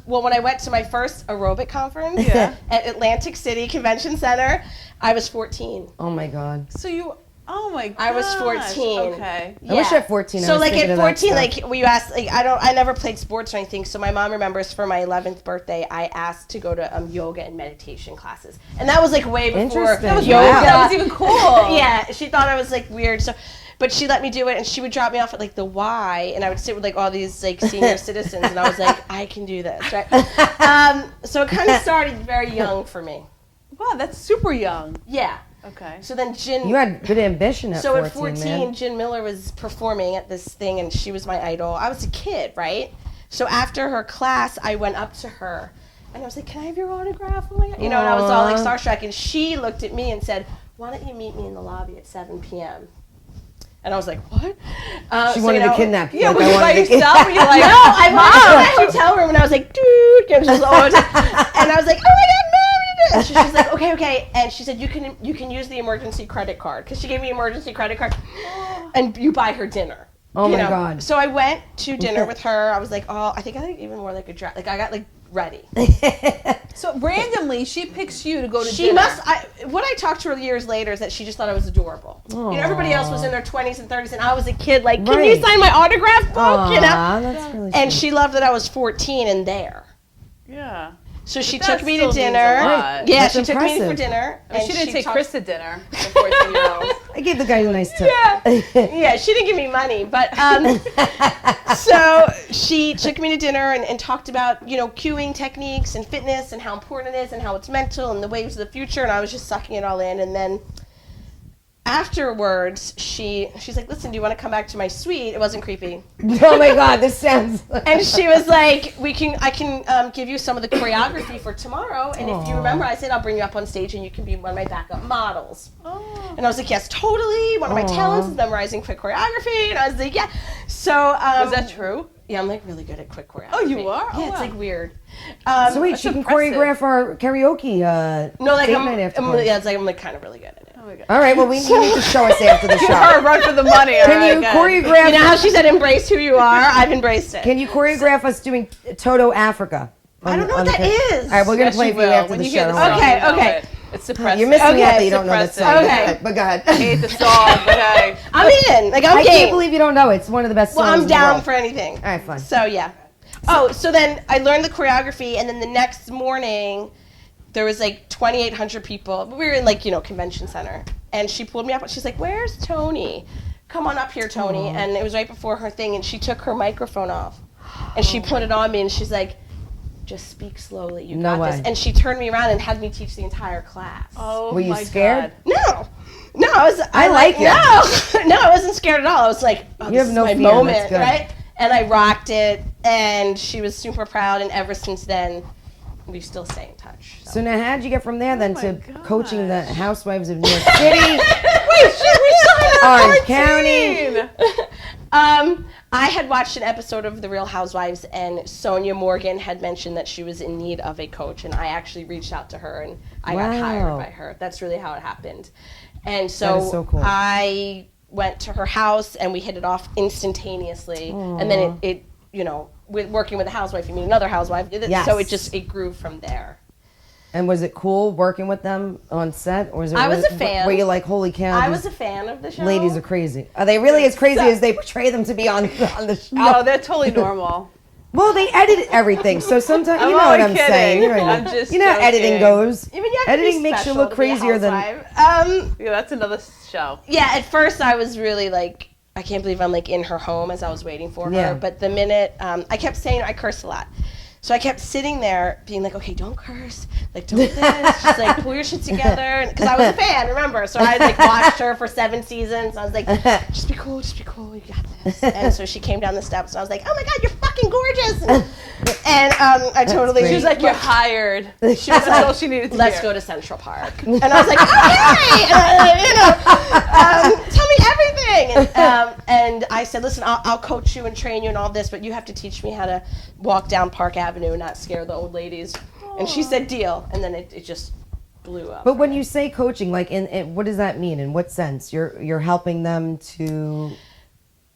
When I went to my first aerobic conference at Atlantic City Convention Center, I was 14. Oh my God. So oh my God. I was 14. Okay. Yeah. I wish at 14 So I was like thinking at of that 14, stuff. like when you asked, like I never played sports or anything. So my mom remembers for my 11th birthday, I asked to go to yoga and meditation classes, and that was like way before Interesting. yoga. Wow. That was even cool. Yeah, she thought I was like weird. So. But she let me do it, and she would drop me off at like the Y, and I would sit with like all these like senior citizens, and I was like, I can do this, right? So it kind of started very young for me. Wow, that's super young. Yeah. Okay. So then You had good ambition at 14, at 14, man. Jen Miller was performing at this thing, and she was my idol. I was a kid, right? So after her class, I went up to her, and I was like, can I have your autograph? Oh my God. And I was all like starstruck, and she looked at me and said, why don't you meet me in the lobby at 7 p.m.? And I was like, what? She wanted to kidnap you. Yeah, like, was you by yourself? Were you like, no, I went to the hotel room, and I was like, dude. And I was like, oh my God, no. And she's like, okay. And she said, you can use the emergency credit card. Because she gave me an emergency credit card. And you buy her dinner. Oh my God. So I went to dinner with her. I was like, I think even more like a dress. Like I got like ready. So randomly, she picks you to go to She dinner. must. What I talked to her years later is that she just thought I was adorable. Everybody else was in their 20s and 30s, and I was a kid. Like, can you sign my autograph book? That's really and sweet. she loved that I was 14 and there. Yeah. So she But took that me to still means dinner. a lot. Yeah, That's she took me impressive. for dinner. I mean, she didn't take talked- Chris to dinner. The 14-year-old. I gave the guy a nice tip. Yeah, she didn't give me money, but so she took me to dinner and talked about cueing techniques and fitness and how important it is and how it's mental and the waves of the future, and I was just sucking it all in. And then afterwards, she's like, listen, do you want to come back to my suite? It wasn't creepy. Oh my God, this sounds. And she was like, I can give you some of the choreography for tomorrow, and if you remember, I said I'll bring you up on stage and you can be one of my backup models. And I was like, yes, totally. One of my talents is memorizing quick choreography. And I was like, yeah. So is that true? Yeah, I'm like really good at quick choreography. Oh, you are? Yeah, Oh, it's wow. like weird. So wait, she can choreograph our karaoke No, like date I'm night after party. yeah, it's like I'm like kind of really good at it. Oh my God. All right, well, you need to show us after the Give show. her a run for the money. Can you choreograph? You know how she said embrace who you are? I've embraced it. Can you choreograph us doing Toto Africa? I don't know what that is. All right, we're going to play it for you after the show. Okay. It's depressing. You're missing out that you it's don't know that depressing. song. Okay. But go ahead. I hate the song, but hey. I'm in. Like, I'm I game. can't believe you don't know it. It's one of the best songs Well, I'm in the down world. for anything. All right, fine. So, yeah. Oh, so then I learned the choreography, and then the next morning, there was like 2,800 people. We were in, like, convention center. And she pulled me up, and she's like, where's Toni? Come on up here, Toni. Aww. And it was right before her thing, and she took her microphone off. And she put it on me, and she's like, just speak slowly. You No got way. this. And she turned me around and had me teach the entire class. Oh, Were you my scared? God. No, I like it. No, I wasn't scared at all. I was like, oh, You this have is no my fear, moment, that's good. right? And I rocked it, and she was super proud. And ever since then, we still stay in touch. So now, how'd you get from there then to gosh. coaching the Housewives of New York City, Wait, we saw Orange County? I had watched an episode of The Real Housewives, and Sonia Morgan had mentioned that she was in need of a coach, and I actually reached out to her, and I got hired by her. That's really how it happened. And That is so cool. I went to her house, and we hit it off instantaneously. And then it with working with a housewife, you meet another housewife. Yes. So it grew from there. And was it cool working with them on set, or was it? I was a fan. Were you like, holy cow? I these was a fan of the show. ladies are crazy. Are they really as crazy as they portray them to be on the show? No, they're totally normal. Well, they edit everything, so sometimes I'm you know what only I'm saying. kidding. You know, I'm just you know how editing joking. goes. Even you have to be Editing makes you special look to be a crazier than. housewife. Yeah, that's another show. Yeah, at first I was really like, I can't believe I'm like in her home as I was waiting for her. Yeah. But the minute, I kept saying, I curse a lot. So I kept sitting there being like, okay, don't curse. Like, don't this. Just like, pull your shit together. Because I was a fan, remember? So I like watched her for 7 seasons. I was like, just be cool, you got this. And so she came down the steps and I was like, oh my God, you're fucking gorgeous. And I totally. She was like, you're hired. She was that's all she needed to Let's hear. go to Central Park. And I was like, okay, tell me everything. And I said, listen, I'll coach you and train you and all this, but you have to teach me how to walk down Park Avenue and not scare the old ladies. And she said, deal. And then it just blew up. But when you say coaching, like, in what does that mean? In what sense? You're helping them to.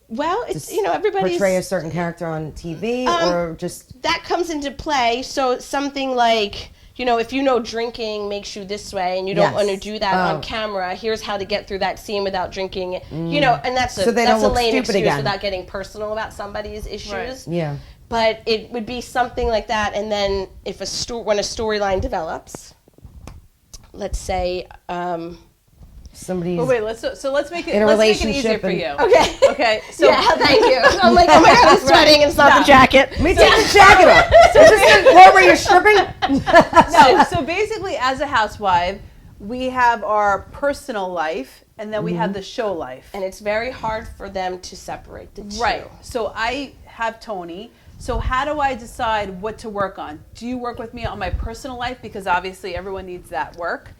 Well, it's, everybody's. Portray a certain character on TV, or just. That comes into play. So something like, if drinking makes you this way and you don't Yes. want to do that on camera, here's how to get through that scene without drinking. And that's So they that's don't a look lame stupid excuse again. without getting personal about somebody's issues. Right. Yeah. But it would be something like that. And then if when a storyline develops, let's say. Somebody's. But wait, let's make it In a easier relationship for and- you. Okay. Okay. So Yeah, thank you. I'm like, oh my God, I'm sweating and it's not the jacket. Let me take the jacket off. Is this the floor where you're stripping? no, so basically as a housewife, we have our personal life and then we have the show life. And it's very hard for them to separate the two. Right. So I have Toni. So how do I decide what to work on? Do you work with me on my personal life? Because obviously everyone needs that work.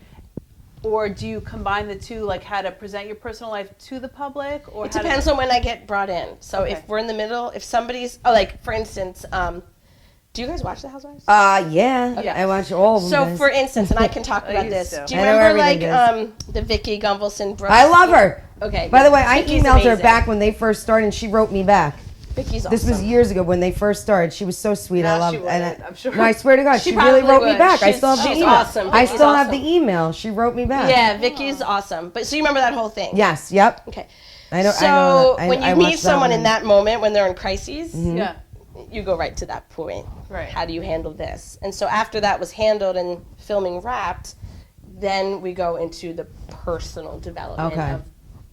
Or do you combine the two, like how to present your personal life to the public? Or It depends on when I get brought in. So Okay. if we're in the middle, if somebody's, for instance, do you guys watch The Housewives? Yeah. Okay. I watch all of them. So guys. for instance, and I can talk I about used this. to. Do you I know remember like everything, the Vicky Gunvalson Brooks? I love her. Okay. By the way, I Vicky's emailed her amazing. back when they first started, and she wrote me back. Vicky's awesome. This was years ago when they first started. She was so sweet. I No, love she wouldn't, and I'm sure. No, I swear to God, She she really probably wrote me would. back. I She's- still have the she's email. awesome. I Vicky's still have awesome. the email. She wrote me back. Yeah, Vicky's awesome. But so you remember that whole thing? Yes. Yep. Okay. I know. So I know that. when I you meet watched that someone one. in that moment when they're in crises, Yeah. you go right to that point. Right. How do you handle this? And so after that was handled and filming wrapped, then we go into the personal development Okay. of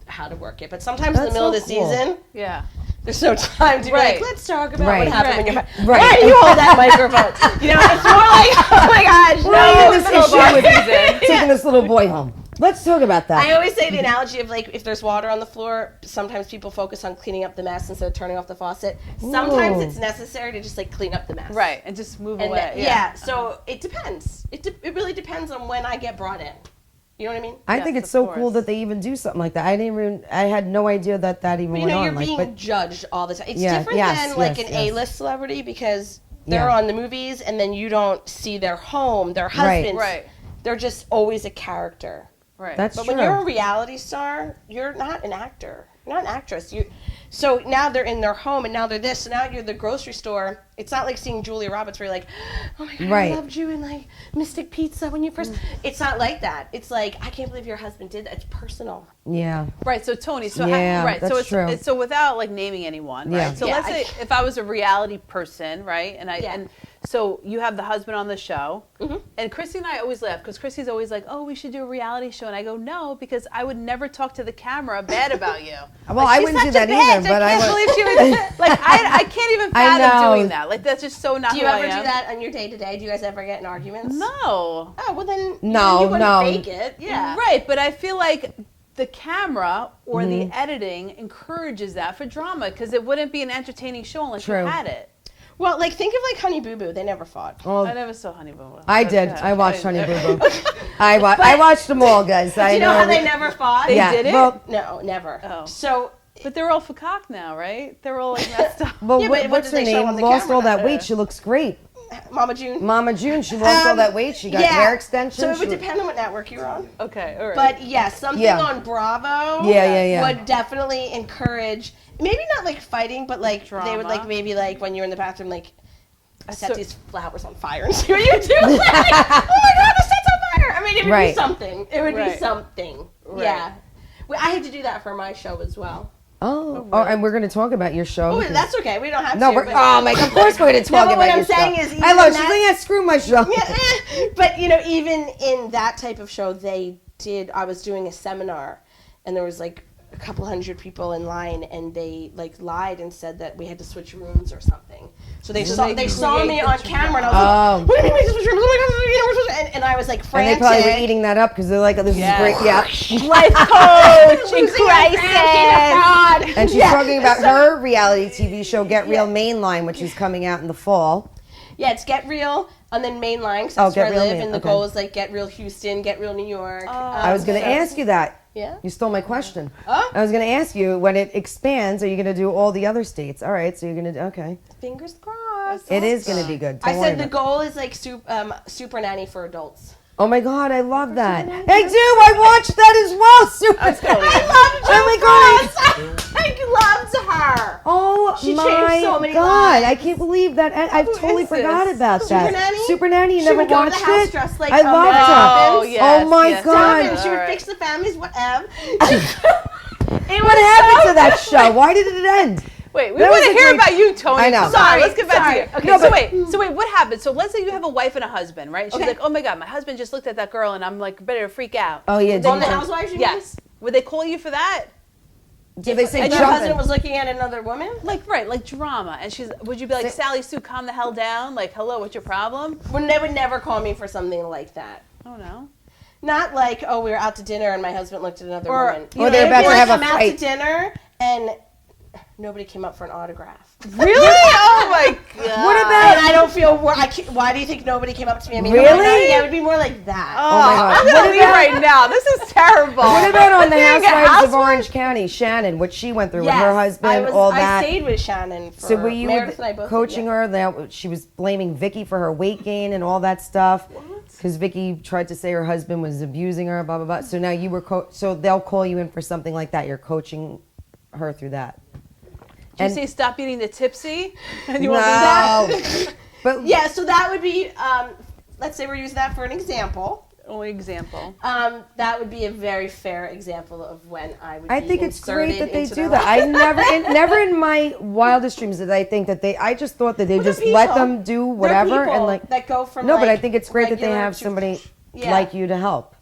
how to work it. But sometimes in the That's middle so of the cool. season, Yeah. there's no time to be Right. like, let's talk about Right. what happened when you're Right. Why do you hold that microphone? It's more like, oh my gosh, We're no. in this issue with taking this little boy home. Let's talk about that. I always say the analogy of like if there's water on the floor, sometimes people focus on cleaning up the mess instead of turning off the faucet. Sometimes Ooh. it's necessary to just like clean up the mess. Right. And just move And away. yeah. So it depends. It really depends on when I get brought in. You know what I mean? I think it's so cool that they even do something like that. I had no idea that even went on. You're being judged all the time. It's different than like an A-list celebrity because they're on the movies and then you don't see their home, their husbands. Right. They're just always a character. Right. That's but true. when you're a reality star, you're not an actor. You're not an actress. So now they're in their home and now they're this. So now you're the grocery store. It's not like seeing Julia Roberts where you're like, oh my God, I loved you in like Mystic Pizza when you first. It's not like that. It's like, I can't believe your husband did that. It's personal. Yeah. Right. So Toni, that's true. So without like naming anyone, right? So let's say if I was a reality person, right? And so you have the husband on the show, and Chrissy and I always laugh because Chrissy's always like, "Oh, we should do a reality show," and I go, "No," because I would never talk to the camera bad about you. Well, I wouldn't do that either, but I can't believe she would. Like, I can't even fathom doing that. Like, that's just so not. Do you ever do that on your day to day? Do you guys ever get in arguments? No. Oh well, then no, you wouldn't fake it. Yeah. Right, but I feel like the camera or the editing encourages that for drama because it wouldn't be an entertaining show unless you had it. Well, like think of like Honey Boo Boo. They never fought. Well, I never saw Honey Boo Boo. I did. I watched Honey Boo Boo. I watched them all, guys. Do you know how they never fought? They did it? Well, no, never. Oh. So. But they're all fakak now, right? They're all like messed up. Well, what's her name? Lost all that weight. She looks great. Mama June. She lost all that weight. She got hair extensions. So it would depend on what network you're on. Okay, all right. But yes, something on Bravo would definitely encourage, maybe not like fighting, but like drama. They would like maybe like when you're in the bathroom, like set these flowers on fire and see what you do. Like, oh my God, the set's on fire. I mean, it would be something. It would be something. Right. Yeah. Well, I had to do that for my show as well. Oh, and we're going to talk about your show. Oh, that's okay. We don't have to. No, of course we're going to talk about your show. What I'm saying is, I love. She's like, screw my show. Yeah, but even in that type of show, I was doing a seminar, and there was like a couple hundred people in line, and they like lied and said that we had to switch rooms or something. So they saw me on camera, and I was like, what do you mean we switch rooms? Oh my God, and I was like frantic. And they probably were eating that up because they're like, this is great. Yeah. Life coach in crisis. And she's talking about her reality TV show, Get Real Mainline, which is coming out in the fall. Yeah, it's Get Real, and then Mainline, because that's where I live, and the goal is like Get Real Houston, Get Real New York. I was going to ask you that. Yeah. You stole my question. Oh. I was going to ask you, when it expands, are you going to do all the other states? All right, so you're going to, okay. Fingers crossed. It is going to be good. I said the goal is like super nanny for adults. Oh my God, I love that. Hey, dude, I watched that as well. I loved her. Oh my God. I loved her. Oh she my changed so many God, lives. I can't believe that. I totally forgot about that. Super Nanny? Super Nanny, you She never would go to watched the house it? dressed like I loved her. Oh, yes, oh my yes, God. yes. She would fix the families, whatever. What happened to that show? Why did it end? Wait, we want to hear about you, Toni. I know. Sorry, let's get back to you. Okay, No, so wait, what happened? So let's say you have a wife and a husband, right? She's Okay. like, oh my God, my husband just looked at that girl and I'm like ready to freak out. Oh, yeah. On the Housewives, you Yes. Would they call you for that? Did they say and your husband was looking at another woman? Like drama. And would you be like, Sally Sue, calm the hell down? Like, hello, what's your problem? When they would never call me for something like that. Oh no. Not like, oh, we were out to dinner and my husband looked at another woman. Or they're about to have a I'm out fight. to dinner and nobody came up for an autograph. Really? Oh my God. What about? And I don't feel. Why do you think nobody came up to me? I mean, Really? Yeah, it would be more like that. Oh my God. I'm gonna leave right now. This is terrible. What about on the Being a Housewives of housewife? Orange County? Shannon, what she went through Yes, with her husband, all that. I stayed with Shannon for So were you Meredith and I both coaching her that she was blaming Vicky for her weight gain and all that stuff? Because Vicky tried to say her husband was abusing her, blah, blah, blah. So now you were, so they'll call you in for something like that. You're coaching her through that. Did you say stop eating the tipsy? And you No. want to do that? But Yeah, so that would be, let's say we're using that for an example. Only example. That would be a very fair example of when I would I be think it's great inserted that they into do their that. life. I never in my wildest dreams did I think that I just thought that they Well, they're just let people. them do They're whatever people and like. that go from No, but I like think it's great that they regular have to- somebody Yeah. like you to help.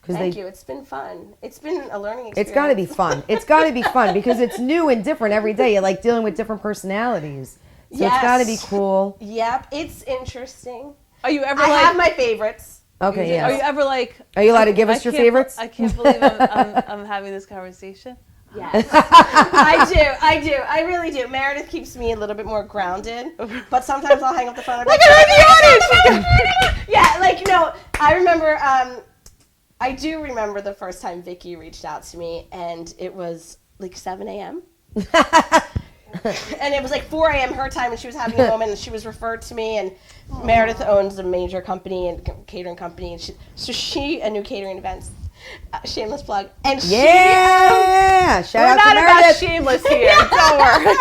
Thank you. It's been fun. It's been a learning experience. It's got to be fun. It's got to be fun because it's new and different every day. You're like dealing with different personalities. So it's got to be cool. Yep, it's interesting. Are you ever I like? have my favorites. Okay, Are you yeah. ever like? Are you allowed to give us your favorites? I can't believe I'm having this conversation. Yes, I do. I really do. Meredith keeps me a little bit more grounded, but sometimes I'll hang up the phone. Look at her in the audience. Yeah, like I remember I do remember the first time Vicky reached out to me, and it was like 7 a.m. And it was like 4 a.m. her time, and she was having a moment, and she was referred to me, and Meredith owns a major company and catering company, and she a new catering events. Shameless plug. And Shout out to Meredith. We're not about shameless here. Don't worry.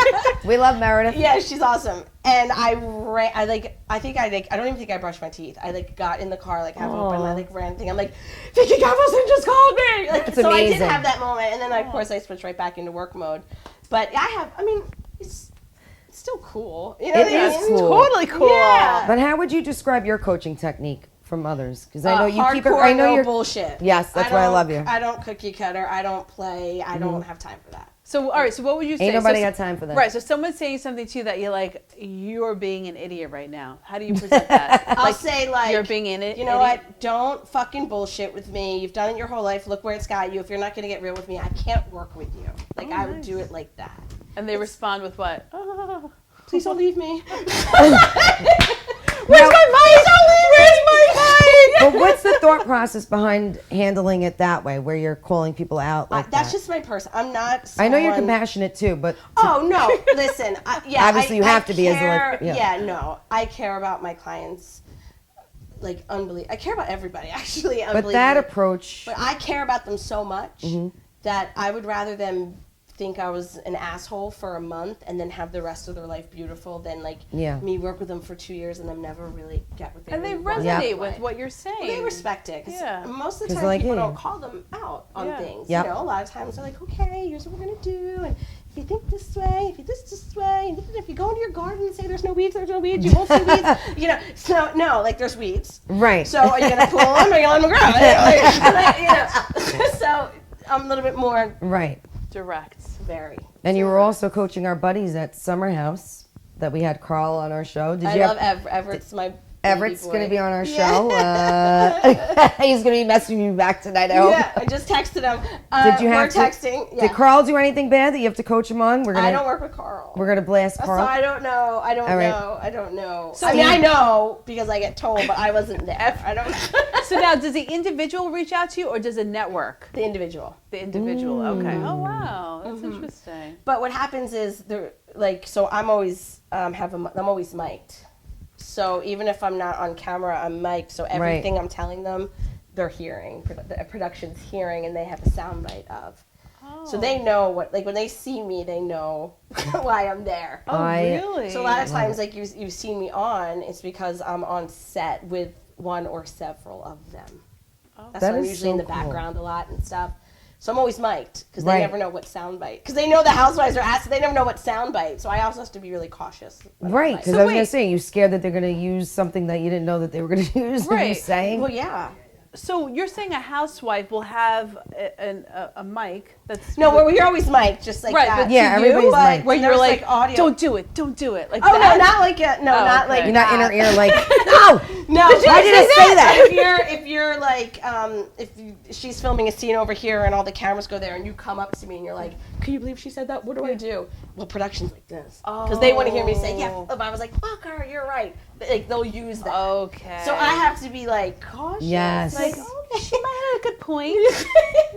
We love Meredith. Yeah, she's awesome. And I don't even think I brushed my teeth. I like got in the car, like half open, and I like ran thing. I'm like, Vicky Galveston just called me. Like, That's so amazing. I did have that moment, and then of course I switched right back into work mode. But it's still cool. You know It is cool. Totally cool. Yeah. But how would you describe your coaching technique from others? Because I know you keep it. Hardcore, I know no you're bullshit. Yes, that's why I love you. I don't cookie cutter. I don't play. I don't have time for that. So, all right. So, what would you say? Ain't nobody got time for that. Right. So, someone's saying something to you that you're like, you're being an idiot right now. How do you present that? I'll say like, you're being an idiot. You know what? Don't fucking bullshit with me. You've done it your whole life. Look where it's got you. If you're not gonna get real with me, I can't work with you. Like I would do it like that. And they respond with what? Oh, please don't leave me. Where's my mic? Where's my mic? But what's the thought process behind handling it that way, where you're calling people out like That's that? just my person. I'm not. I know you're someone- compassionate too, but Oh no! Listen, Obviously you have to be as a care, yeah. No, I care about my clients. Like unbelievable. I care about everybody actually. but that approach. But I care about them so much that I would rather them think I was an asshole for a month and then have the rest of their life beautiful than like me work with them for 2 years and them never really get what they And they really want. resonate with what you're saying. Well, they respect it. 'Cause most of the 'Cause time like, people yeah. don't call them out on things. Yep. You know, a lot of times they're like, okay, here's what we're going to do. And if you think this way, if you this way, and if you go into your garden and say there's no weeds, you won't see weeds. You know, so no, like there's weeds. Right. So are you going to pull them or are you going to let them grow? Like, you know, so I'm a little bit more Right. direct. very. And you were also coaching our buddies at Summer House that we had Carl on our show. Did I you love Everett's my Everett's baby going to boy. be on our show. He's going to be messaging me back tonight, I hope. Yeah, I just texted him. Did you have we're to, texting. Yeah. Did Carl do anything bad that you have to coach him on? I don't work with Carl. We're gonna blast Carl. So I don't know. I don't All right. know. I don't know. So I mean, I know because I get told, but I wasn't there. I don't know. So now, does the individual reach out to you, or does a network? The individual. The individual. Okay. Oh wow, that's interesting. But what happens is so I'm always I'm always mic'd. So even if I'm not on camera, I'm mic'd. So everything I'm telling them, they're hearing. The production's hearing, and they have a soundbite of. So they know when they see me, they know why I'm there. Oh, really? So a lot of times, like you've seen me on, it's because I'm on set with one or several of them. Oh. That's That why I'm is usually in so the cool. background a lot and stuff. So I'm always mic'd because Right. they never know what soundbite. Because they know the housewives are asked, they never know what soundbite. So I also have to be really cautious. Right, because I was going to say, you scared that they're going to use something that you didn't know that they were going to use. Right. Are you saying? Well, yeah. So you're saying a housewife will have a mic that's No, you're always mic'd, just like right, that. but Yeah, to you, everybody's but mic'd. where you're There's, like, audio. don't do it, like Oh that. no, not like not okay. like You're not in her ear like, no. no. Why did I say that? If you're like she's filming a scene over here and all the cameras go there and you come up to me and you're like, can you believe she said that? What do I do? Well, production's like this because they want to hear me say I was like, fuck her, you're right. Like they'll use that. Okay. So I have to be like cautious. Yes. Like, she might have a good point.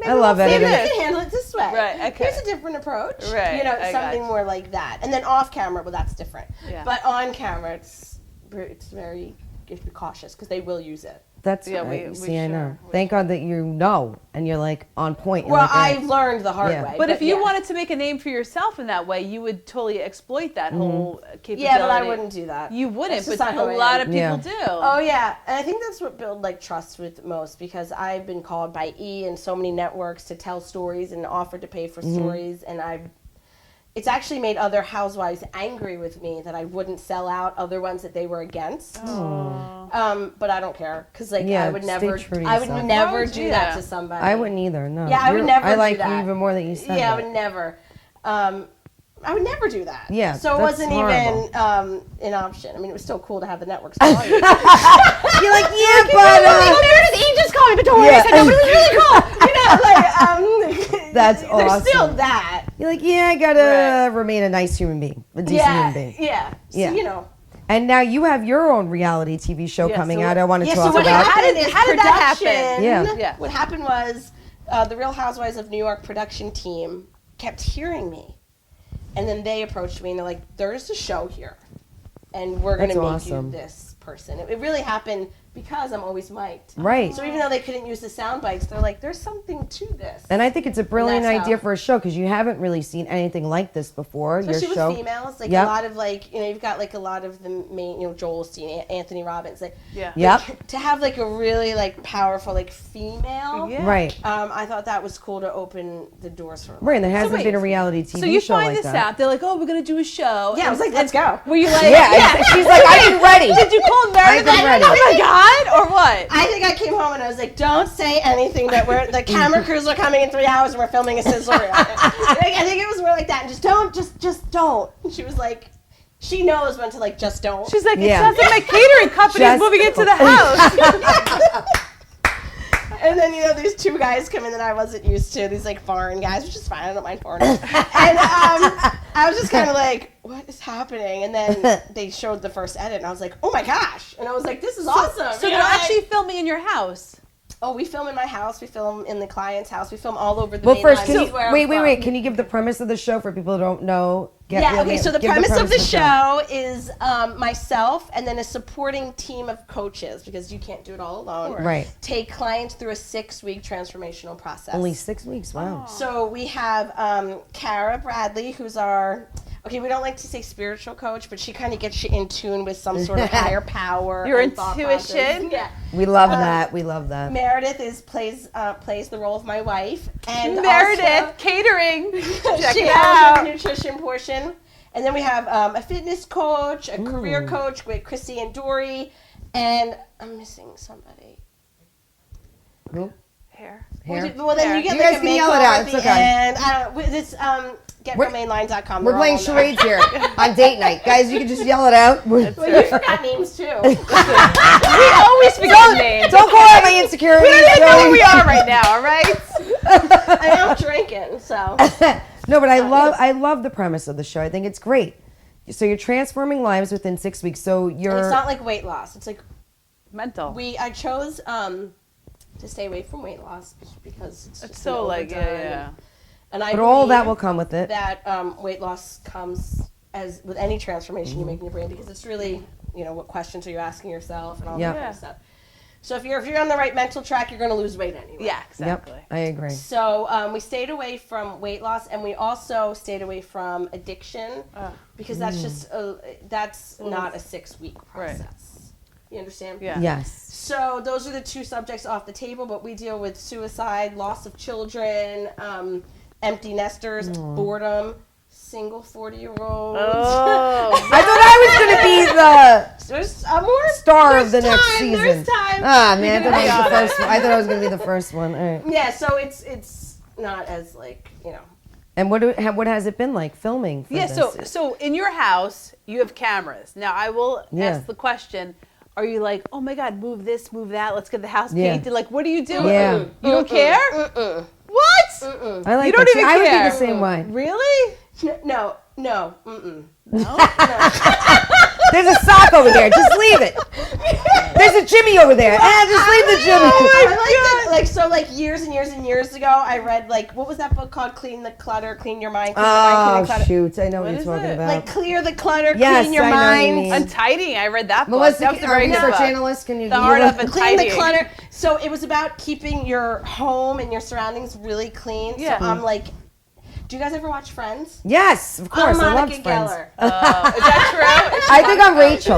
I love it. Maybe we this. can handle it this way. Right, okay. Here's a different approach. Right, You know, I something got more like that. And then off camera, well, that's different. Yeah. But on camera, it's very, you have to be cautious because they will use it. That's Yeah, right. we See, I sure- know. Thank God that you know, and you're like on point. You're Well, like, all right. I've learned the hard Yeah. way. But if you yeah. wanted to make a name for yourself in that way, you would totally exploit that whole capability. Yeah, but I wouldn't do that. You wouldn't, That's but just a not who I lot am. of Yeah. people do. Oh yeah, and I think that's what build like trust with most because I've been called by E and so many networks to tell stories and offered to pay for stories, and it's actually made other housewives angry with me that I wouldn't sell out other ones that they were against. But I don't care because like Yeah, I would stay never, true to I would yourself. never Why would do you? that to somebody. I wouldn't either. No. Yeah, I would never I do like that. you even more that you said Yeah, I that. would never. I would never do that. Yeah, So it that's wasn't horrible. even an option. I mean, it was still cool to have the networks call you. You're like, yeah, but Meredith E just called me, but don't worry, I said, no, but it was really cool. You know, like, That's there's awesome. still that. you're like, yeah, I gotta remain a nice human being, a decent human being. Yeah. So, Yeah. you know. And now you have your own reality TV show coming out. I want to Yeah, talk so what about. happened is how did that happen? production- Yeah. What happened was the Real Housewives of New York production team kept hearing me. And then they approached me and they're like, there's a show here. And we're going to That's make awesome. you this person. It really happened because I'm always mic'd. Right. So even though they couldn't use the sound bites, they're like, there's something to this. And I think it's a brilliant that's idea how- for a show because you haven't really seen anything like this before. Especially your show. with females, like Yep. a lot of like, you've got like a lot of the main, Joel Osteen, Anthony Robbins, like, Yep. to have like a really like powerful like female, Right. I thought that was cool to open the doors for. Right. And there hasn't wait, been a reality TV So you show find like this that. out. They're like, oh, we're going to do a show. Yeah, I was like, let's go. Were you like, Yeah. She's like, I've been ready. Did you call Meredith? I've been ready. Oh my God, or what? I think I came home and I was like, don't say anything that the camera crews are coming in 3 hours and we're filming a sizzle reel. I think it was more like that. And just don't. And she was like, she knows when to like, just don't. She's like, it Yeah. sounds like my catering company is Just- moving into the house. And then, these two guys come in that I wasn't used to, these like foreign guys, which is fine, I don't mind foreigners. And I was just kind of like, what is happening? And then they showed the first edit and I was like, oh my gosh. And I was like, this is awesome. So they're actually filming in your house. Oh, we film in my house, we film in the client's house, we film all over the Well, mainline. first, This is where I'm wait. from. Can you give the premise of the show for people who don't know? So the give premise of the show is myself and then a supporting team of coaches, because you can't do it all alone. Right. Take clients through a 6-week transformational process. Only 6 weeks. Wow. So we have Cara Bradley, who's our, we don't like to say spiritual coach, but she kind of gets you in tune with some sort of higher power. Your and thought process. intuition. Yeah. We love that. We love that. Meredith plays the role of my wife, and Meredith, also, catering. Check she it has out. the nutrition portion. And then we have a fitness coach, a career coach with Chrissy and Dory, and I'm missing somebody. Who? Hair. Hair. Well, then you get You like guys a can yell it makeover out. at It's the okay. end. I don't know. This getrealmainline.com. We're playing charades here on date night, guys. You can just yell it out. Well, you forgot names too. We always forget names. Don't call out my insecurities. We don't even know who we are right now, all right? I'm drinking, so. No, but I love the premise of the show. I think it's great. So you're transforming lives within 6 weeks. So you're. And it's not like weight loss. It's like Mental. I chose to stay away from weight loss because it's just so an like, overdone. yeah. And I But all that believe will come with it. that weight loss comes as with any transformation you make in your brain, because it's really, what questions are you asking yourself and all that kind of stuff. So if you're on the right mental track, you're going to lose weight anyway. Yeah, exactly. Yep, I agree. So we stayed away from weight loss, and we also stayed away from addiction, because that's just that's not a 6-week process. You understand? Yeah. Yes. So those are the two subjects off the table, but we deal with suicide, loss of children, empty nesters, boredom, single 40-year-olds. Oh. I thought I was going to be the There's more star of the there's next time, season. There's time. Ah, man, I thought I was the first one. I thought I was going to be the first one. All right. Yeah, so it's not as And what has it been like filming for Yeah, this? so in your house, you have cameras. Now, I will ask the question, are you like, oh my God, move this, move that, let's get the house painted? Like, what do you do? Yeah. You don't care? What? I like You don't that. even I would care. be the same way. Really? No. There's a sock over there. Just leave it. There's a Jimmy over there. Just leave the Jimmy. I like that. Like years and years and years ago, I read what was that book called? Clean the Clutter, Clean Your Mind. Clean your mind, clean Oh, the clutter. shoot. I know what you're is talking it? about. Like clear the clutter, Yes, clean your I know what you mind. mean. Untidying. I read that book. Melissa, That was a our very good research book. analyst, can you The art of Clean the untidying. clutter. So it was about keeping your home and your surroundings really clean. Yeah. So I'm like, do you guys ever watch Friends? Yes, of course. I'm I love Monica Friends. Geller. Is that true? I think I'm Rachel.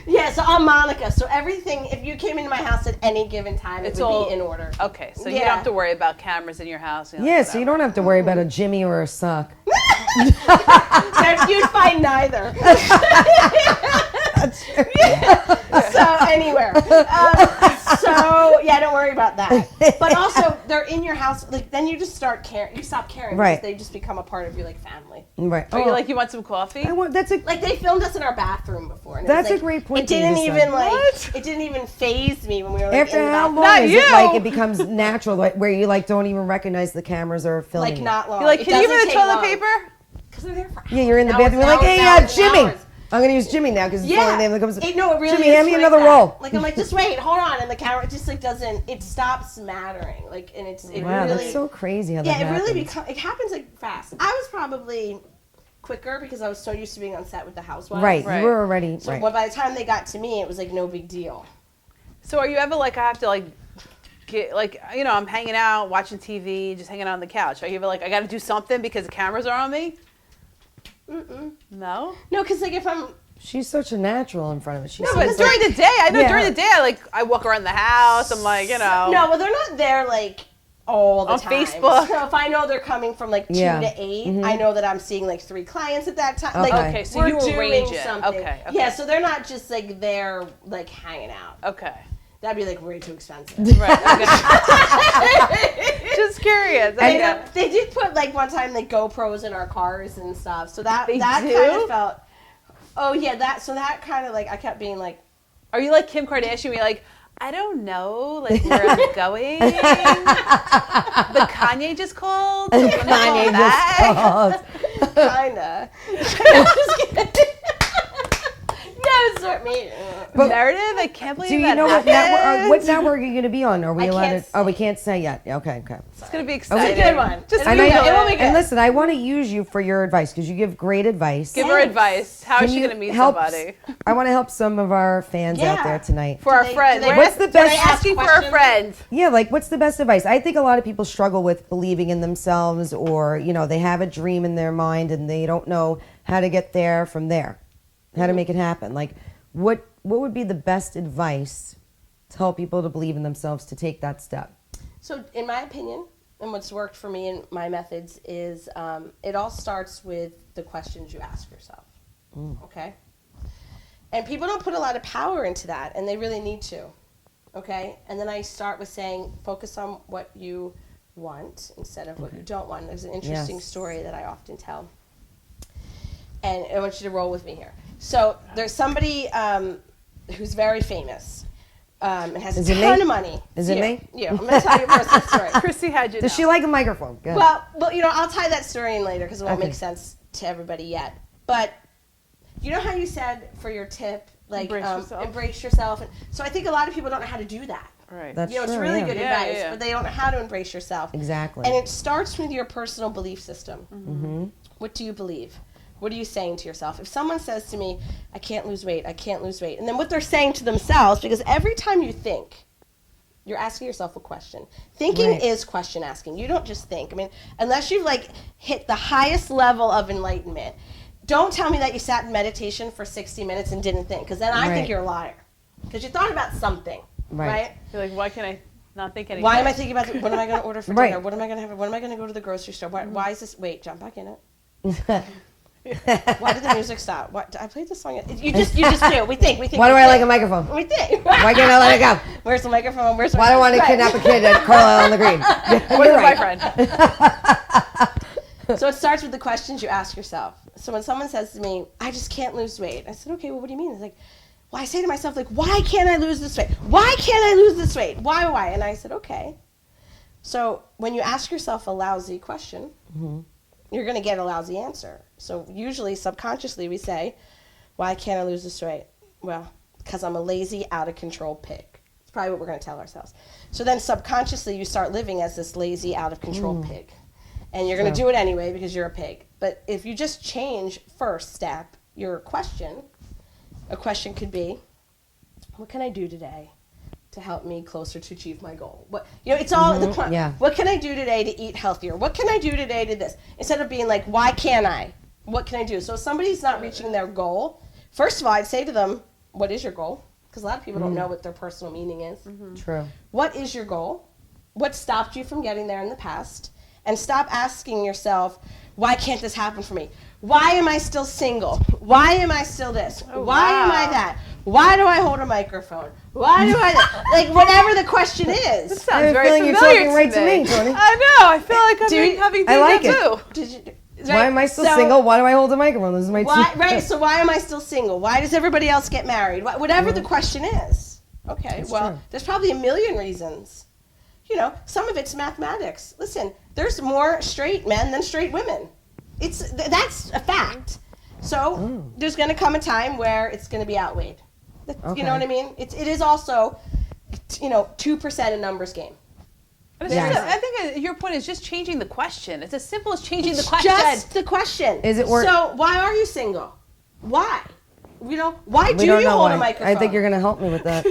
Yeah, so I'm Monica. So everything, if you came into my house at any given time, It's it would all- be in order. Okay, so you Yeah. don't have to worry about cameras in your house. Yeah, so you don't have to worry about a Jimmy or a sock. You'd find neither. So anywhere. So yeah, don't worry about that. But also, they're in your house. Like then you just start caring. You stop caring. Right. Because they just become a part of your family. Right. Are you like, you want some coffee? That's a Like they filmed us in our bathroom before. And That's it was, a great point It that you didn't just even said. it didn't even faze me when we were like After in the how bathroom. long Not is you. it like it becomes natural, like where you like don't even recognize the cameras are filming? Like not long. You're like, It can you give me doesn't the take toilet long. paper? Because they're there for Yeah, you're in the hours bathroom. You're and like, hey, hours and Jimmy. hours. I'm gonna use Jimmy now because it's the only name that comes. It really Jimmy, is hand me like another that. roll. Like I'm like, just wait, hold on, and the camera just like doesn't. It stops mattering. Like, and it Wow, really. that's so crazy how that Yeah, happens. it happens like fast. I was probably quicker because I was so used to being on set with the housewives. Right, Right. you were already. So right. by the time they got to me, it was like no big deal. So are you ever like, I have to like get like, you know, I'm hanging out, watching TV, just hanging out on the couch. Are you ever like, I got to do something because the cameras are on me? No? No, because like if I'm. She's such a natural in front of it. She's No, so but during the day, I know Yeah. during the day, I walk around the house. I'm like, you know. No, well, they're not there like all the On time. Facebook. So if I know they're coming from like 2 to 8, I know that I'm seeing like 3 clients at that time. Like, Okay, so we're you doing arrange it. something. Okay. Yeah, so they're not just like there like hanging out. Okay. That'd be like way too expensive. Right. Okay. Just curious. They did put like one time like GoPros in our cars and stuff. So that They that do? kind of felt. Oh yeah, that kind of like I kept being like. Are you like Kim Kardashian? Where you're like, I don't know, like where I'm going. But Kanye just called. So Kanye just called. Kinda. Just kidding. No, sort me. But Meredith, I can't believe do you that know what happened. what network are you going to be on? Are we I allowed can't to? Oh, we say. can't say yet. Okay. It's gonna be It's exciting. a good one. Just It'll And be I good. know, It will be good. and listen, I want to use you for your advice because you give great advice. Give her advice. How Can is she you gonna meet help somebody? I want to help some of our fans out Yeah. there tonight. For our they- friend. do they- We're What's the we're best- asking for a questions? friend. Yeah, like what's the best advice? I think a lot of people struggle with believing in themselves, or they have a dream in their mind and they don't know how to get there from there, how to make it happen. Like, what would be the best advice to help people to believe in themselves to take that step? So, in my opinion, and what's worked for me and my methods is it all starts with the questions you ask yourself. Okay? And people don't put a lot of power into that, and they really need to. Okay? And then I start with saying, focus on what you want instead of what you don't want. There's an interesting Yes. story that I often tell. And I want you to roll with me here. So, there's somebody who's very famous. And has Is a it ton me? of money. Is it Yeah. me? Yeah, I'm going to tell you a personal story. Chrissy had you. Does know. she like a microphone? Good. Well, I'll tie that story in later because it won't Okay. make sense to everybody yet. But you know how you said for your tip, like Embrace yourself. embrace yourself. And so I think a lot of people don't know how to do that. Right. That's It's true, really yeah. good Yeah, advice, yeah. but they don't know how to embrace yourself. Exactly. And it starts with your personal belief system. Mm-hmm. What do you believe? What are you saying to yourself? If someone says to me, I can't lose weight, I can't lose weight, and then what they're saying to themselves, because every time you think, you're asking yourself a question. Thinking Right. is question asking. You don't just think. I mean, unless you've hit the highest level of enlightenment, don't tell me that you sat in meditation for 60 minutes and didn't think, because then I Right. think you're a liar. Because you thought about something, Right. right? You're like, why can I not think anything? Why am I thinking about what am I going to order for Right. dinner? What am I going to have? When am I going to go to the grocery store? Why is this? Wait, jump back in it. Why did the music stop? What I played the song. You just do. We think. Why do I like a microphone? We think. Why can't I let it go? Where's the microphone? Where's Why do I want to Right. kidnap a kid at Carlisle on the Green? Where's You're my right. friend? So it starts with the questions you ask yourself. So when someone says to me, I just can't lose weight, I said, okay, well, what do you mean? It's like, well, I say to myself, like, why can't I lose this weight? Why can't I lose this weight? Why? And I said, okay. So when you ask yourself a lousy question, you're going to get a lousy answer. So usually, subconsciously, we say, why can't I lose this weight? Well, because I'm a lazy, out-of-control pig. It's probably what we're going to tell ourselves. So then subconsciously, you start living as this lazy, out-of-control pig. And you're going to do it anyway because you're a pig. But if you just change first step, your question, a question could be, what can I do today to help me closer to achieve my goal? It's all the Yeah. What can I do today to eat healthier? What can I do today to this? Instead of being like, why can't I? What can I do? So if somebody's not reaching their goal, first of all, I'd say to them, what is your goal? Because a lot of people don't know what their personal meaning is. True. What is your goal? What stopped you from getting there in the past? And stop asking yourself, why can't this happen for me? Why am I still single? Why am I still this? Why am I that? Why do I hold a microphone? Why do I like whatever the question is? This I sounds have a very feeling you're familiar talking right to me, Tony. I know. I feel like I'm having I like deja it. vu. Did you, Why am I still so- single? Why do I hold a microphone? This is my Why, right, so why am I still single? Why does everybody else get married? Whatever the question is. Okay, That's well, true. there's probably a million reasons. Some of it's mathematics. Listen, there's more straight men than straight women. That's a fact. So there's going to come a time where it's going to be outweighed. You know what I mean? It is also, 2% a numbers game. I think your point is just changing the question. It's as simple as changing the question. Just the question. Is it work? So why are you single? Why? Why do you hold a microphone? I think you're going to help me with that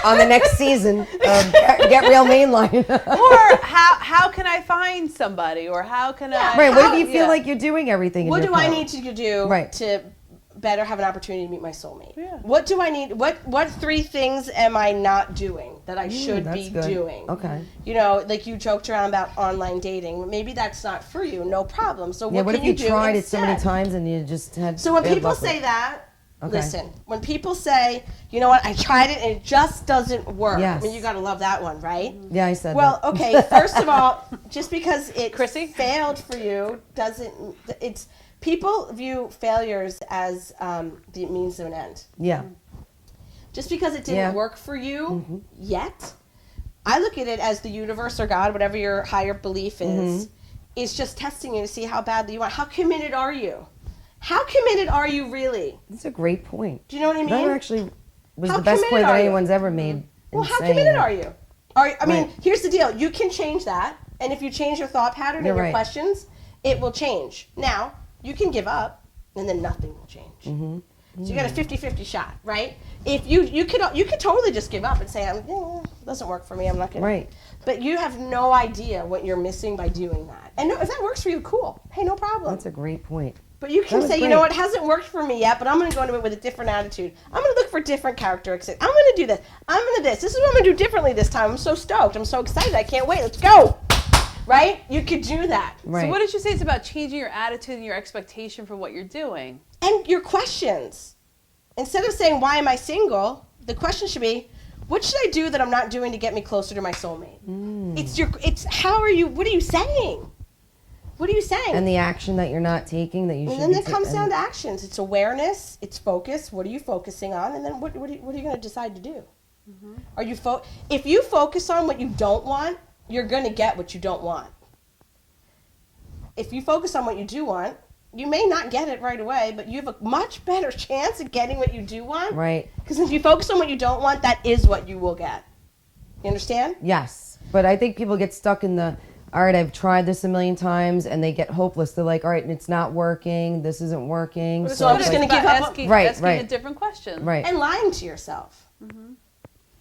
on the next season of Get Real Mainline. Or how can I find somebody? Or how can I? Right. What if you feel like you're doing everything? What do I need to do to better have an opportunity to meet my soulmate? Yeah. What do I need? What 3 things am I not doing that I should be doing? Okay. Like you joked around about online dating. Maybe that's not for you. No problem. So what if can you you tried instead? it so many times and you just had? So when people say that. Okay. Listen, when people say, you know what, I tried it and it just doesn't work. Yes. I mean, you got to love that one, right? Yeah, I said that. Well, okay, first of all, just because it Chrissy? failed for you people view failures as the means of an end. Yeah. Just because it didn't work for you yet, I look at it as the universe or God, whatever your higher belief is just testing you to see how badly you want. How committed are you? How committed are you really? That's a great point. Do you know what I mean? That actually was the best point that anyone's ever made. Well, how committed are you? Here's the deal. You can change that. And if you change your thought pattern and your questions, it will change. Now, you can give up, and then nothing will change. So you got a 50-50 shot, right? If you could totally just give up and say, it doesn't work for me, I'm not going to. Right. But you have no idea what you're missing by doing that. And if that works for you, cool. Hey, no problem. That's a great point. But you can say, you know what, it hasn't worked for me yet, but I'm going to go into it with a different attitude. I'm going to look for different characteristics. I'm going to do this. I'm going to this. This is what I'm going to do differently this time. I'm so stoked. I'm so excited. I can't wait. Let's go. Right? You could do that. Right. So what did you say? It's about changing your attitude and your expectation for what you're doing. And your questions. Instead of saying, why am I single? The question should be, what should I do that I'm not doing to get me closer to my soulmate? It's how are you, what are you saying? What are you saying? And the action that you're not taking that you should. And then it comes down to actions. It's awareness. It's focus. What are you focusing on? And then what are you going to decide to do? Are you if you focus on what you don't want, you're going to get what you don't want. If you focus on what you do want, you may not get it right away, but you have a much better chance of getting what you do want. Right. Because if you focus on what you don't want, that is what you will get. You understand? Yes. But I think people get stuck in the, all right, I've tried this a million times, and they get hopeless. They're like, all right, it's not working. This isn't working. So I'm just going to give up. Asking a different question. Right. And lying to yourself.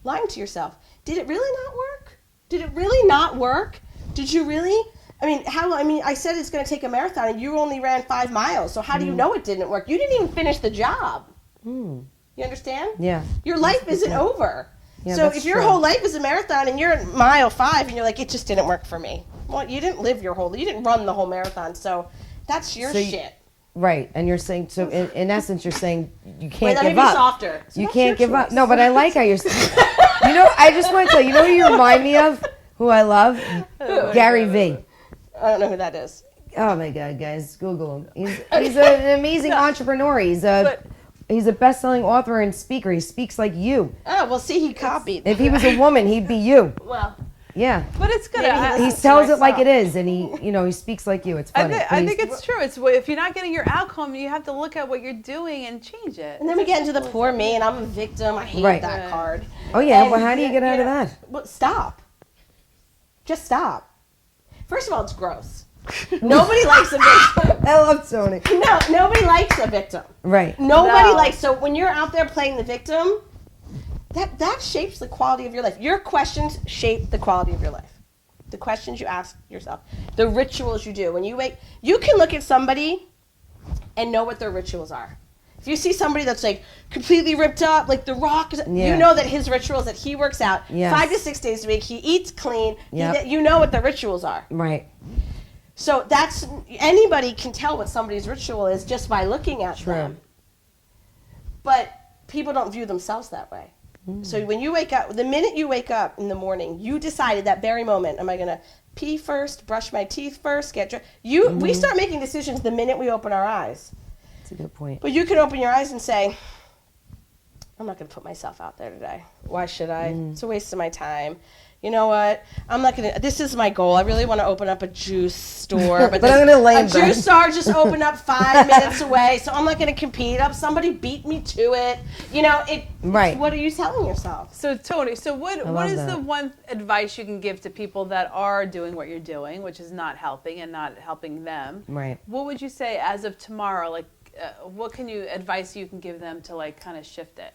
Lying to yourself. Did it really not work? Did it really not work? Did you really? I said it's going to take a marathon, and you only ran 5 miles. So how do you know it didn't work? You didn't even finish the job. You understand? Yeah. Your life isn't over. Yeah, so if your whole life is a marathon and you're at mile 5 and you're like, it just didn't work for me. Well, you didn't live you didn't run the whole marathon. So that's your shit. Right. And you're saying, so in essence, you're saying you can't Wait, let me give up. Be softer. So you can't give up. No, but I like how you're, I just want to tell you, who you remind me of, who I love? Gary Vee. I don't know who that is. Oh my God, guys, Google him. He's an amazing entrepreneur. He's a best-selling author and speaker. He speaks like you. Oh, well, see, he copied. If he was a woman, he'd be you. Well. Yeah. But it's good. He tells it like it is, and he speaks like you. It's funny. I think it's true. It's if you're not getting your outcome, you have to look at what you're doing and change it. And then we get into the poor me, and I'm a victim. I hate that card. Oh yeah. Well, how do you get out of that? Well, stop. Just stop. First of all, it's gross. Nobody likes a victim. I love Toni. No, nobody likes a victim. Right. Nobody likes. So when you're out there playing the victim, that shapes the quality of your life. Your questions shape the quality of your life. The questions you ask yourself, the rituals you do. When you wake, you can look at somebody and know what their rituals are. If you see somebody that's like completely ripped up, like The Rock, you know that his rituals that he works out 5 to 6 days a week. He eats clean. You know what the rituals are. Right. So anybody can tell what somebody's ritual is just by looking at them. But people don't view themselves that way. So when you wake up, the minute you wake up in the morning, you decided that very moment, am I going to pee first, brush my teeth first, get dressed? We start making decisions the minute we open our eyes. That's a good point. But you can open your eyes and say, I'm not going to put myself out there today. Why should I? It's a waste of my time. you know what? I'm not gonna. This is my goal. I really want to open up a juice store, but I'm gonna lay a in bed. juice store just opened up 5 minutes away, so I'm not gonna compete. Somebody beat me to it. You know it. Right. What are you telling yourself? So Toni, what is the one advice you can give to people that are doing what you're doing, which is not helping and not helping them? Right. What would you say as of tomorrow? Like, what advice you can give them to like kind of shift it?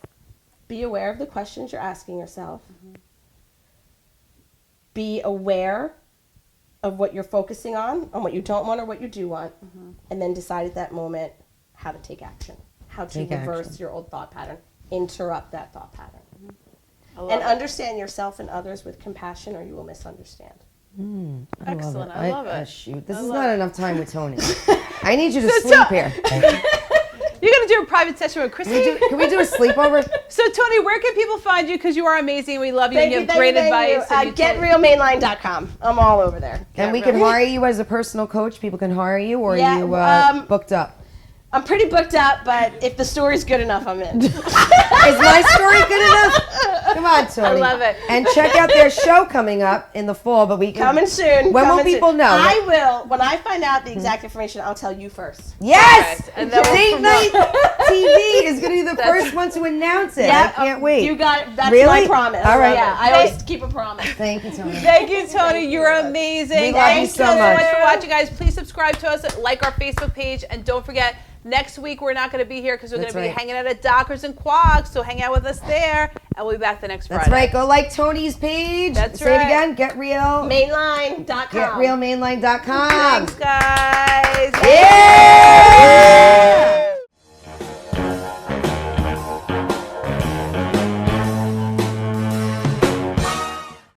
Be aware of the questions you're asking yourself. Be aware of what you're focusing on what you don't want or what you do want, and then decide at that moment how to take action, how to reverse your old thought pattern, interrupt that thought pattern. And understand yourself and others with compassion, or you will misunderstand. Excellent. I love it. Shoot, this is not enough time with Toni. I need you to sleep here. You're going to do a private session with Chrissy? Can we do a sleepover? So, Toni, where can people find you? Because you are amazing. We love you. Thank you you, have great advice. GetRealMainline.com. I'm all over there. And we can hire you as a personal coach. People can hire you, or Yeah, are you booked up? I'm pretty booked up, but if the story's good enough, I'm in. Is my story good enough? Come on, Toni. I love it. And check out their show coming up in the fall. But we can, Coming soon. When will people know? I will. When I find out the exact information, I'll tell you first. Yes! Perfect. And then we'll Date Night TV is going to be the first one to announce it. I can't wait. You got it. That's Really? my promise. All right. Yeah, I always keep a promise. Thank you, Toni. Thank you, Toni. You're amazing. We love you Thanks so so much. much for watching, guys. Please subscribe to us, like our Facebook page, and don't forget, next week we're not going to be here because we're going to be hanging out at Dockers and Quags, so hang out with us there, and we'll be back the next Friday. That's right. Go like Toni's page. That's Say right. it again. Mainline.com. GetRealMainline.com. Thanks, guys. Yeah!